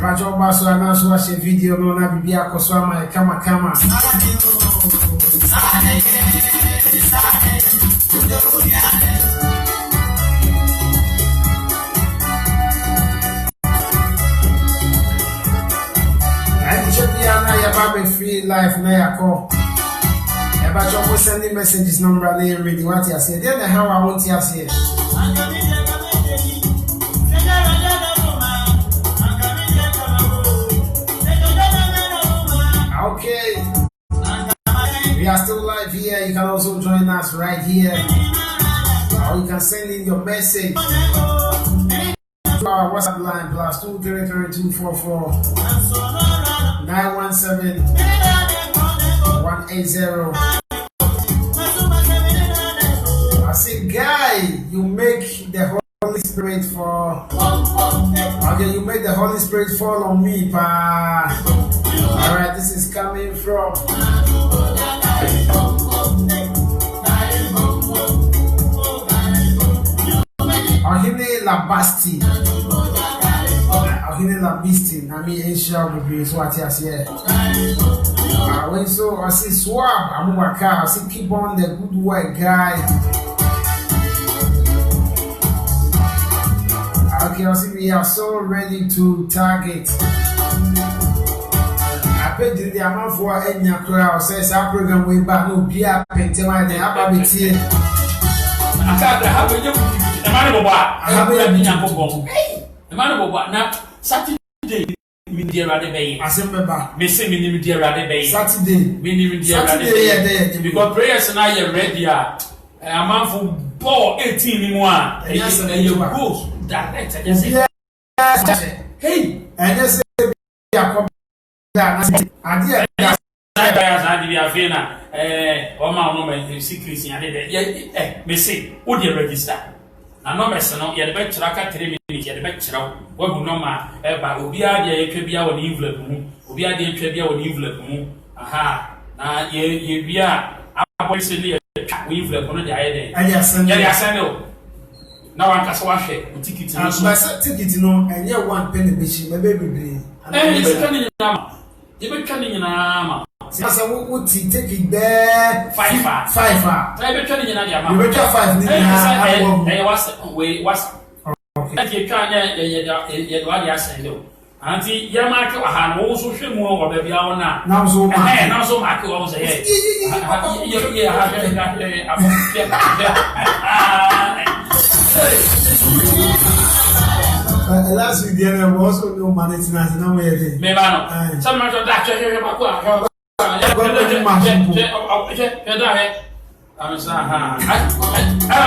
Rajo baso anaso wa she video no na bibi akoso ama kama Chebia na ya babe free life na ya call. Eba chomo sending messages number na ready what you say. Then how I want you say. Okay. We are still live here. You can also join us right here. Or you can send in your message. Our WhatsApp line +233244917 180. I say, guy, you make the Holy Spirit fall. Okay, you make the Holy Spirit fall on me, pa. All right, this is coming from Ohine Labasti. Ohine Labasti. Nami Asia will be so what you say. When so I see swab, I'm waka. I see keep on the good work, guy. Okay, I see we are so ready to target. I paid the amount for any crowd. Says our program way back. No, be a pentema. They have a bit here. I have a now Saturday media radio Asemba. Missing media radio Saturday. Saturday because prayers and I are ready. A man for ball 18 in one. And you go direct. Hey, and you say, register. Na no mess no ye de be kira ka 3 minutes ye de be kira wo hu no ma e ba obi a de etwa bia wo ni envelope mu obi a de etwa bia wo ni envelope mu aha na ye bia aboyse le etwa wo envelope no de aye de ya asan o na wan ka so wa hwe ticket no so ba ticket no enye 1 penny be shi be bebre ye be twa ni nyina ma sasa wo ti take it there 5 try be twa ni nyina dia ma you be twa 5 ni na was okay ye twa ye do dia asan do anti ye ma ke wa ha no so hwe mu wo ba bia wo na so ma ke wo so ye last week there was also no maintenance na we dey me ba no some ma to da che ba ko I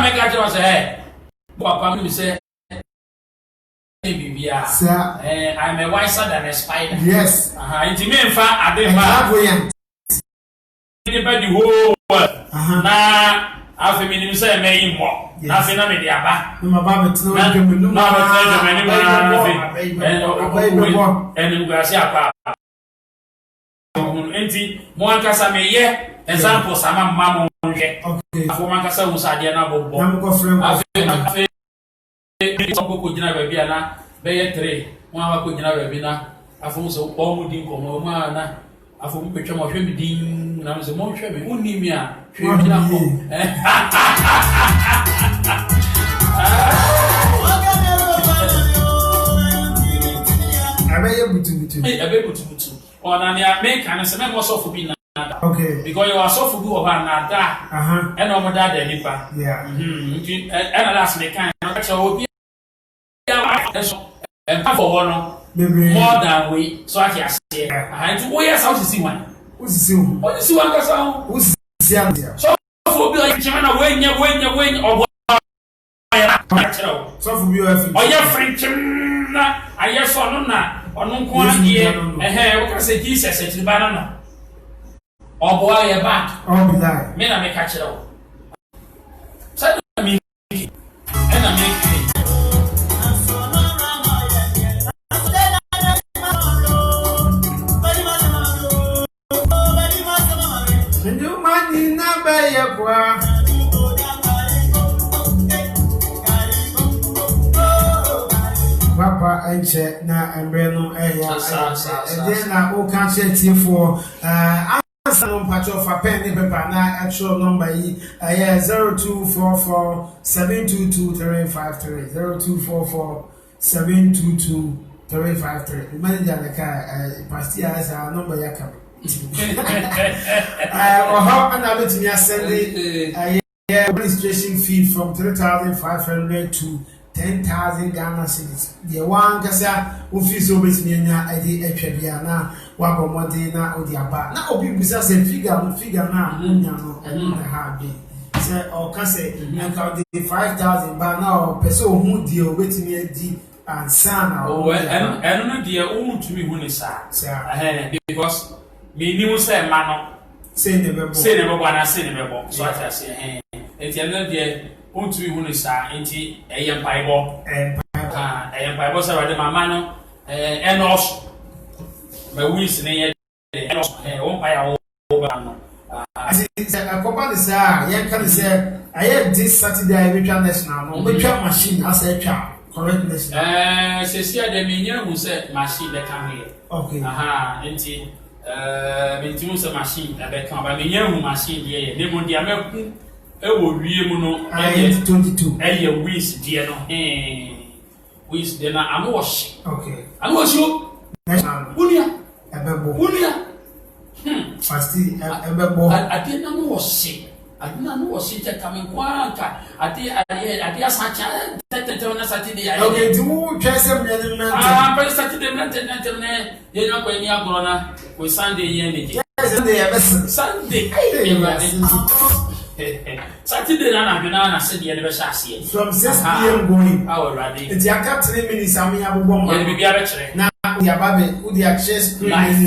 make a job say, Papa, you say, baby, I'm a wiser than a spider. Yes, it's me and I didn't anybody who now. After me, say, may more. Nothing of the Abba. No, Baba, and you guys are. Enti mo ankasa me ye example sama mama monje afo mankasa usade na bobo na mko frame afi ko gina ba bia na be ye 3 mo afa ko gina ba bi na afo so o mu din ko mo ma na afo mu petwa mo hwe mi din na mo so mo hwe mi unni mi a hwe mi na ko abe ye butu abe butu ona ni make an se me mo so fo bi na Okay. Because you are so for good and that. And no more that nipa. Yeah. And last me kind of be and for one more than we so I can say. I to where how to see one. Who's see one? What is one person? Who's see one? So for be like China when you or so for you have. Oh yeah, French na I saw no na ono ko adie we can say Jesus at the banana. Oh boy, you're back. Oh, be that. Me na me catch it all. So I mean, and I make it. You money never yakwa. Papa enche na embreno eya. Then na o can share for Some patch of a pen paper na actual number 0244 722 353 0244 722 353. The manager the car pastor has our number yakam. Or how can I let me send a registration fee from 3,500 to 10,000 Ghana cedis. The one kasa office always near a Trebiana, Wabomodina, or the Abba. Now, people say figure now, and have been. Say, or can say, and count the 5,000, but now, person who deal with me and son. Oh, and I don't know, dear, own to me when it's sad. Because me knew say, man, say never one, I say never. So I say, it's another day. Won't we win is into a young Bible and a young Bible, so I did my man and also my wings in a won't buy our over. I said, a couple is young can say, I had this Saturday, which are national, which are machine as a child, correct? Says here the minion who said machine that come here. Okay, into maintenance machine that they come by the young machine here, they won't be American. Ewo wie mu no 22 eye wins die no wins de na am wash okay am wash unia fasti ebebo ade na no wash ade na no wash te kam kwanka ade asacha tete na Saturday ya okay ti mu twese me na but Saturday na ne ye na kwa ni agoro na we Sunday ye ne Sunday Saturday na said the anniversary from 6 p.m. going. Our ready. It's your cap 3 minutes. I mean, I will bomb. Now, we are baby. Would you access life?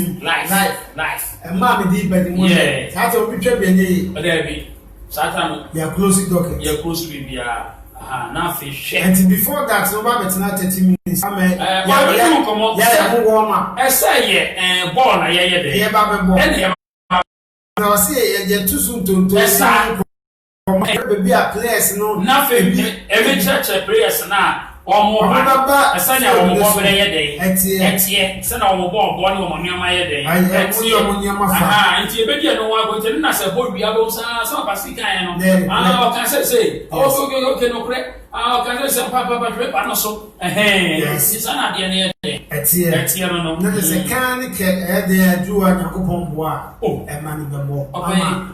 And mommy did by the morning. Yeah, that's a picture. But there be Satan. You are close to docket. You are close to be now fish. And before that, no matter it's not 30 minutes. I mean, yeah, warm up. I say, yeah, born a year day. Yeah, baby, I see you too soon to be a place, no, nothing. Every church prayers now, or more. A son of a day, send our one woman near my day. I see you on your mother. And you better know what to do. I boy, we are both some Pasica. I can say, also, okay, no correct. I can say, Papa, but I'm also. Yes, it's not the end. It's here, no, there's a can there, do a coupon bois. Oh, a man in the more.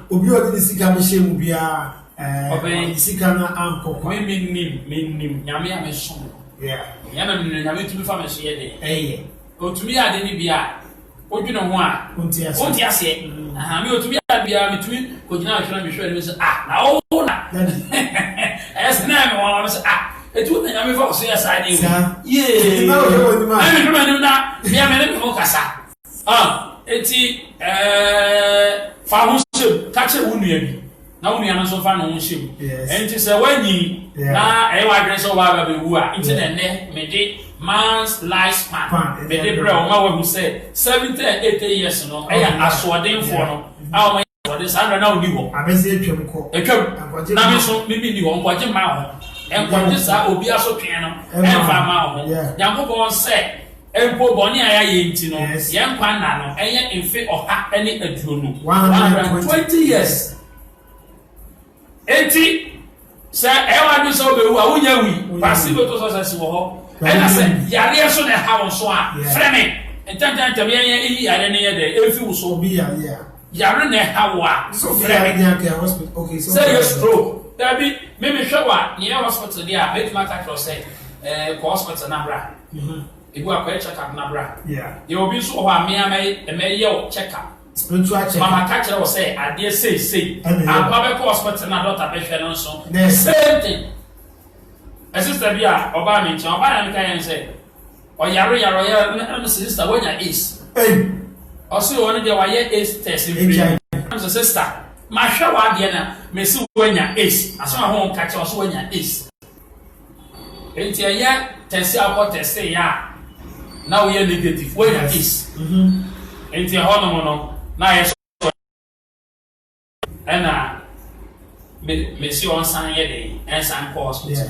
Obio the Sika machine will be a Sikana uncle. Mean, Yammy, I'm a son. Yeah, Yammy to be famous here. Eh, go to me, I didn't be a. What you know, one, won't you say? I'm going to be between, could you not be sure it was now? As now, I was it wouldn't have been for CSI. Yeah, I'm remember now. Yeah, many people can say, Famuship, catch a wound. Now we are not so far on ship. And it is a wedding. Now, I dress over who are internet, made man's lifespan. Made bro, who said 70 80 years. No, I am assuading for our this under now. I may say, now, so maybe you won't watch him out. And what this will be also piano and farm. Yankopon said, and poor Bonnie, I ain't no young Panano, and yet in fit of any adjuno 120 years. 80 sir, I was so we passive to us. And I said, Yaria son and how so Fleming, and 10 times to me, I didn't hear the if you so be a year. yare na hawa so very young hospital okay so say you stroke there be me showa near hospital there make my doctor say ko hospital na bra ibu akwa check up na bra yeah you obi so ho amia me ye check up spiritual check mama catch her say ade say and baba ko hospital na doctor be hwe no so same thing a sister bia oba me nche oba na me kan say o yare na sister when ya is also one dey why is test in so sister ma hwa wa de na me si wanya is aso ho catch also wanya is enti ya test about test ya now we are negative wanya is enti ho no na yes ana me si on san ye dey en san ko hospital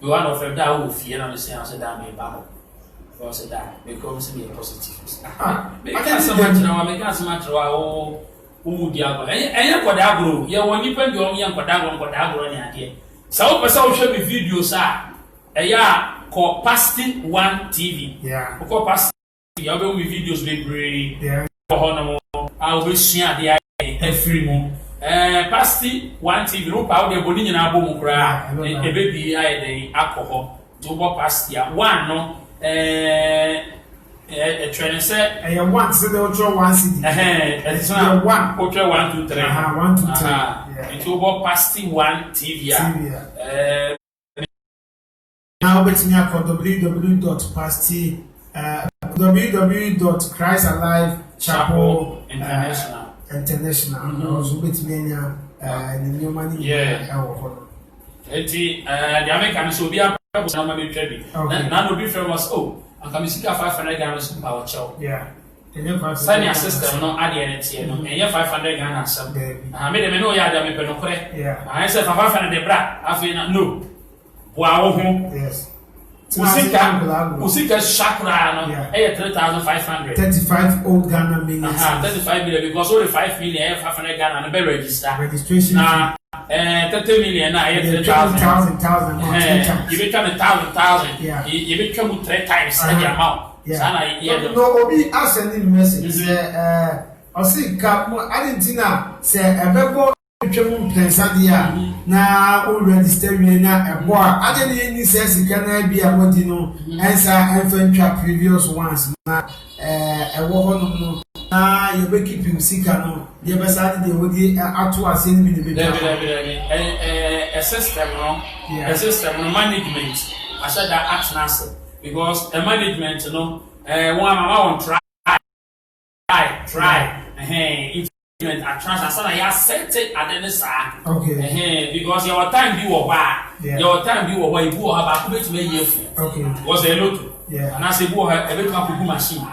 we one of them that will fear na say that me ba ho so that because me positive me can't so much now me can't so much o di agro enye koda agro ye woni pa di o ye koda agro ni ade sa o pesa o hwe me video sa eya ko Pasty One TV ko Pasty ya be me videos be brave ho no a o be sua de every mo Pasty One TV ro pa o de boni nyina abo mu kra e be bi aye de akọ to bo Pasty one no training say I want so the ultra one city it's not one ultra 1 2 3 1 2 3 it over Pasty One TV now bet me at www.pasty www.christalivechapel international also bet me the new money eti the American so be a na ma be twa bi na no be famous and come see 500 Ghana so power chow senior system no ade ene no enye 500 Ghana sam me de me no ya da me pe no kore I say 500 bra afi na no boa wo ho usika shakra no 3,500 35 old Ghana million 35 million because only 5 million 500 Ghana no be registration 30 million na 3,000 you become 1,000 you become 3 times the amount no obi ascending message osika Argentina say ebebo twem pensadia na o register we na ebo ade ne ni say sika na bia wodi no ensa enfantwa previous ones na ewo ho no na you be keep sika no ye be sa de wodi ato ase ni bi de a system no management I said that act naso because the management no one mama won try at transfer na ya set it at the side because your time be wo ba ibu o ba ko betime yefu was a lot and as ibu o e be kan ko machine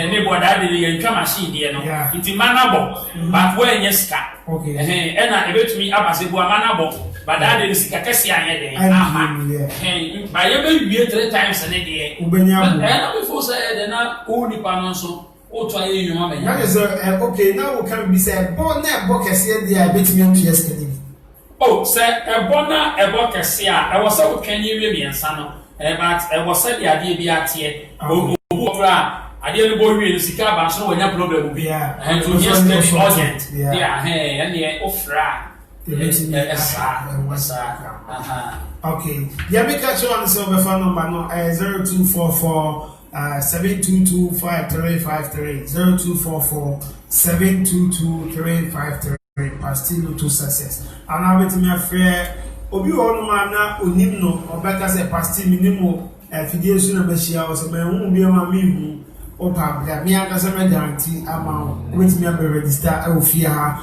ne bo da de ye ntwa machine de no nti manabo but we enye sika e na e betumi abase bu manabo but da de sika kesi anye de ba ye be wie 3 times ne de ubenya na before say de na o ni pa no so o to aye yuma me that is okay now we can be say born na bo kese de a betimi ntu yesterday say ebona ebo kese a e wo say o twanyi wie miensa no but e wo say de ade bi atie obu bra ade no bo wie no sika ba so wonya problem bi and to yesterday urgent and the ofra okay yeah me catch on so be phone number no 0244 7225353 0244 7225353 Pasty to success and I bet me afraid obi won ma na onim no obeka say Pasty minimo fidie so na be hia o so me hu bi ma me hu o pa bia me aka say me guarantee ama wait me be register o fia ha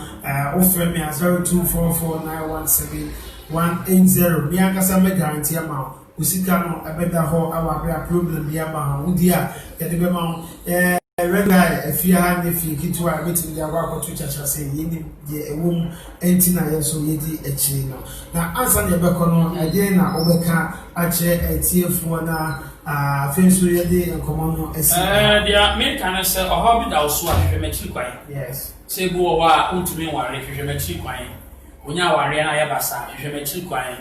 o frame me 0244917180 me aka say me guarantee ama usika no abeda ho awa problem bia ma ha wudi a ye de be ma regular afia ha ne fi kitu a meeting dia wa ko to chacha say ye ni de ewom enti na ye so ye di echi no na answer na be ko no ade na obeka ache etiefu na fenso ye de enkomo no esi dia me kan say o hobi da so a hwemechi kwan yes say bo wa untumi ware hwemechi kwan onya ware na ye basa hwemechi kwan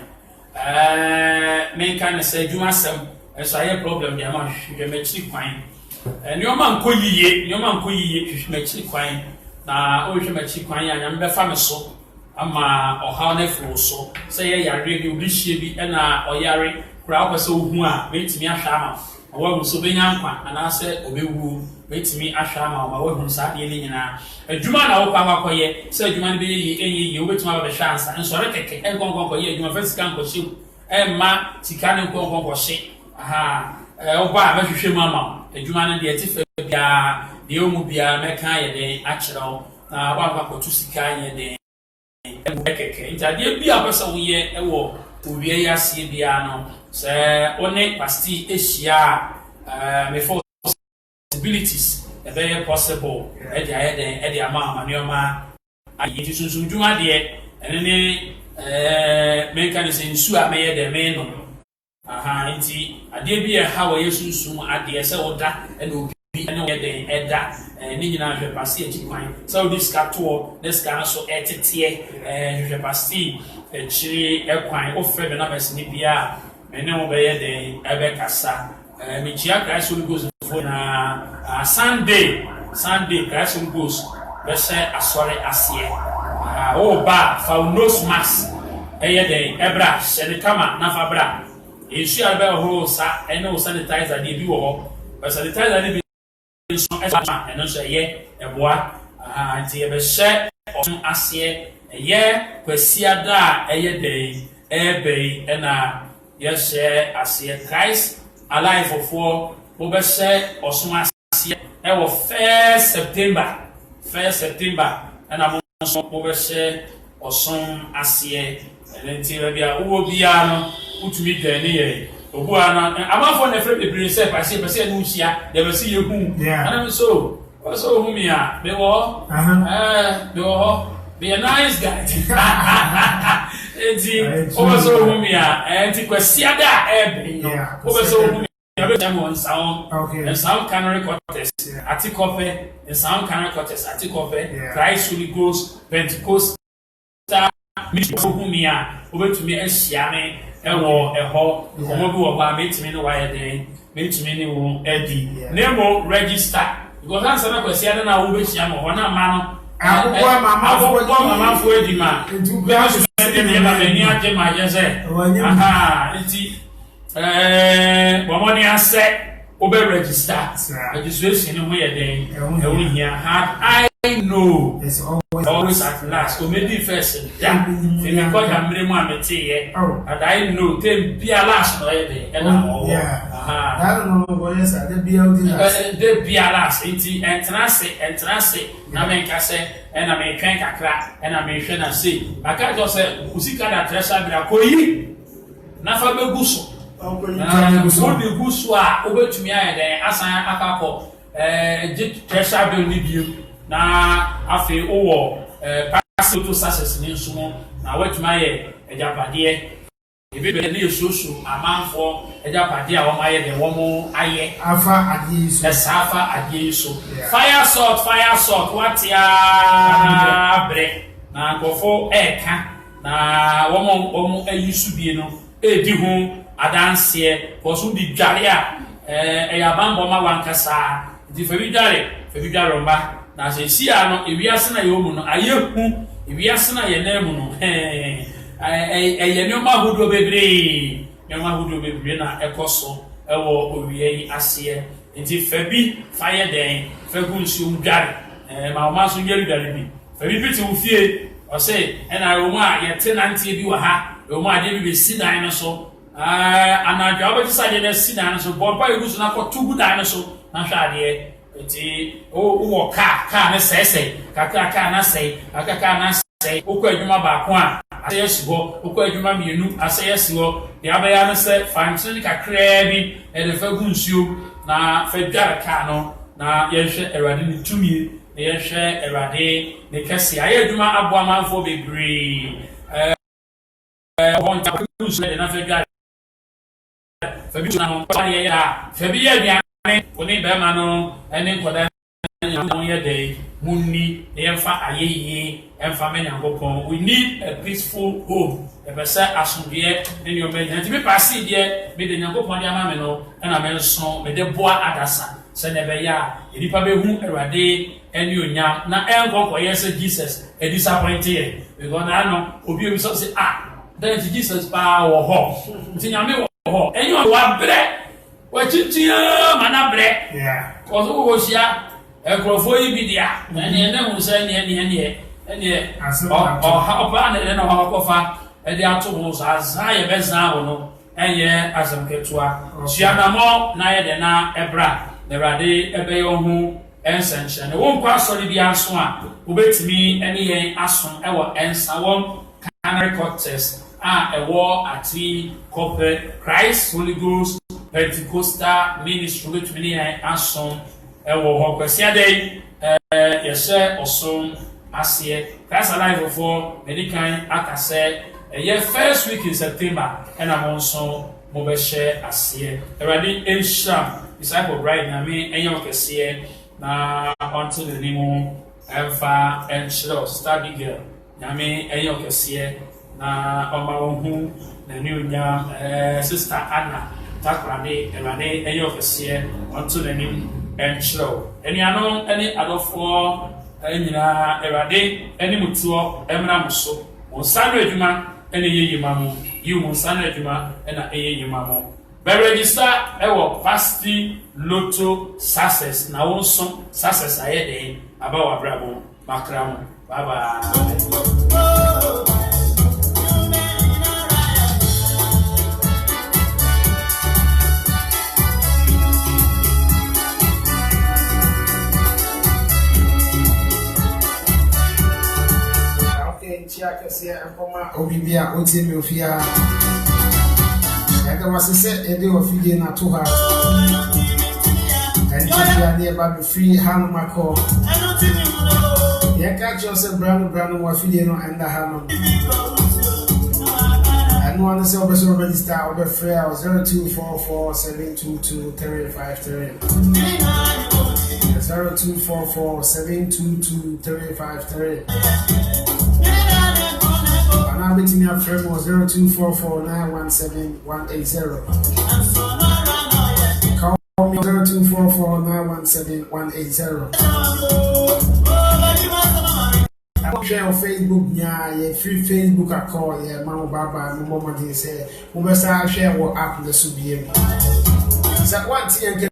me kan say juma sem so aye problem dia ma hwemechi kwan nyoma nko yiye hwehmechi kwan na o hwe machi kwan ya nyam be fa me so ama oha na fo so say ye yare bi obi hie bi na oyare kura kwese ohu a betimi ahwa ama awu so benya nkwa ana se obewu betimi ahwa ama ma wahu sa de ni nyina adwuma na wo kwa kwaye se adwuma ne be ye obetuma ba be hwa ansa nso re keke enkonkon kwaye adwuma fa sika nkwashi emma sika ne enkonkon kwashi aha oba ba hwehwe mama adwuma ne de atifa bia de omu bia meka ye de akyerɛw na wa kwa kotu sika ye de keke ntade bia pesa wo ye ewo owie yasie bia no se one pasti ehia me for possibilities very possible e dey ama amanioma ayi sunsun dwuma de ene ne meka ne sensu a me ye de me no aha nti ade bia ha wo yesunsun ade se woda ene obi ene wo ye de eda ni nyina hwe pasti echi kwan so this kato this kind so etete hwe pasti echi ekwan ofre be na besini bia ene wo be ye de ebe kasa me chia Christ Holy Ghost for na Sunday Christ Holy Ghost be say asore asie o ba fa nose mask eye de ebra se kama na fa bra esu albe ho sa ene o sanitizer de bi wo be sanitizer de bi so esa ene so ye eboa anti e be she on asie ye kwasia da eye de ebe ena ye she asie Christ alive for we say osun asie e wo 1 September and am so we say osun asie enti we bia wo bia no utumi dan ne ye obu ana amafo na fre bebre say pase no hia de be see yehu ana so hu mi a be wo be wo be a nice guy enti o so hu mi a enti kwasia da ebe o so hu on sound and sound canary quarters atikope and sound canary quarters atikope Christ Holy Ghost Pentecost ministry obetumi ehia me ewo eho omo bi wo ba metimi no why den metimi ni wo edi nemo register because answer na kwesi ada na wo be hia mo na ma no akwa mama fo edi ma be aso de ne ba ni aje ma je se aha enti wamoni ase obe register registration no ye den e won hia I know it's always at last. So maybe first, yeah. If you got a minimum, and I know them be a last, and I don't know what is that. They be a last. And Transit, na make us say, and I make a crack, and I make sure and say, I can't just say, Usika that dress up, I call you. Nafa Gusso. The Gusso over to me, and as I akako, dress up will leave you. Na afi owo pass to success ni nsumo na wetuma ye ejapade ebe be na yesusu amanfo ejapade a wo maye de wo mo aye afa ade so safa ade so fire salt watia bre na kofo eka na wo mo ayisu bie no edi ho adanse ko so di dware a eyabambo ma wankasa di febi dware mba na se sia no ewiase na yo mu no ayehu ewiase na ye na mu no ye nyoma hudo bebre na ekoso ewo owie yi ase enti fabi fire den fagu nsu dware ma ma so yeri dware bi fabi biti wo fie o se na romu a ye tenante bi wa ha romu a de bi si dan no so anadwa ba ti sa de na si dan no so bo pa egu so na ko tugu dan no so na hwa de eti o ka na sese ka na sei aka na sei o ko adwuma ba ko a aseye sibo o ko adwuma mienu aseye sibo de abaya na se fansin kakra bi e de fagu nsuo na fadware ka no na ye hwe erade ni tumi ye hwe erade ne kase aye adwuma abo amanfo bebre on ta nsuo na fadware fabi na no pa ye ya fabi ya oni be ma no ene nkoda no ye dey munni e mfa ayeye emfa menyankopon. We need a peaceful home e be say asomdie ne ne obenya nti me pass die me de nyankopon dia ma me no na me so me de boa adasa se ne be ya nipa be hu Awurade eni onya na enko yes Jesus e disappoint here because na no obi obi so say then Jesus pa wo ho nti nyame wo ho enyo wa bre wa chichia mana bre ko so wo hia ekrofo yi bi dia na ne hu se ne ha na no ha kofa e dia to ho so azan ye bezan wo no enye asem ketua chianamo na ye de na ebra Awurade ebe yo hu ensenche ne won kwa sori bi aso a obetimi ene yen aso ewo ensa won Canary Cortez ewo ati corporate Christ Holy Ghost Pentecostal ministry betimi yen aso ewo ho kwasia dey yese osom asie Christ Alive for medican akase ye first week in September and I'm also mo be share asie Awurade ensham disciple bride na me enyo kese na until the name Alpha and Shadow study girl na me enyo kese na oma hu na new nya sister Anna takrade Awurade enyo kese until the name and Shadow eni ano eni adofo enyina Awurade eni mutuo emra muso mo sanu adwuma eni yeyimamu you mo sanu adwuma ena eyeyimamu be register ewo Fasti Lotto success na wonso success ayede abawa brabo makramu bye bye. Chia akoma obibia otimi ofia ega wasese ede ofide na to ha and ya ne ba be free hand mako ya ka jose brano wafide no anda ha no and one say obeso register obe free 0244722353 0244722353 Now between your friend was 0244917180. Call me 0244917180. I'm share on Facebook, yeah, free Facebook I call, yeah, Mama Baba, Mama they say, we must share what app the Subium. Is that one thing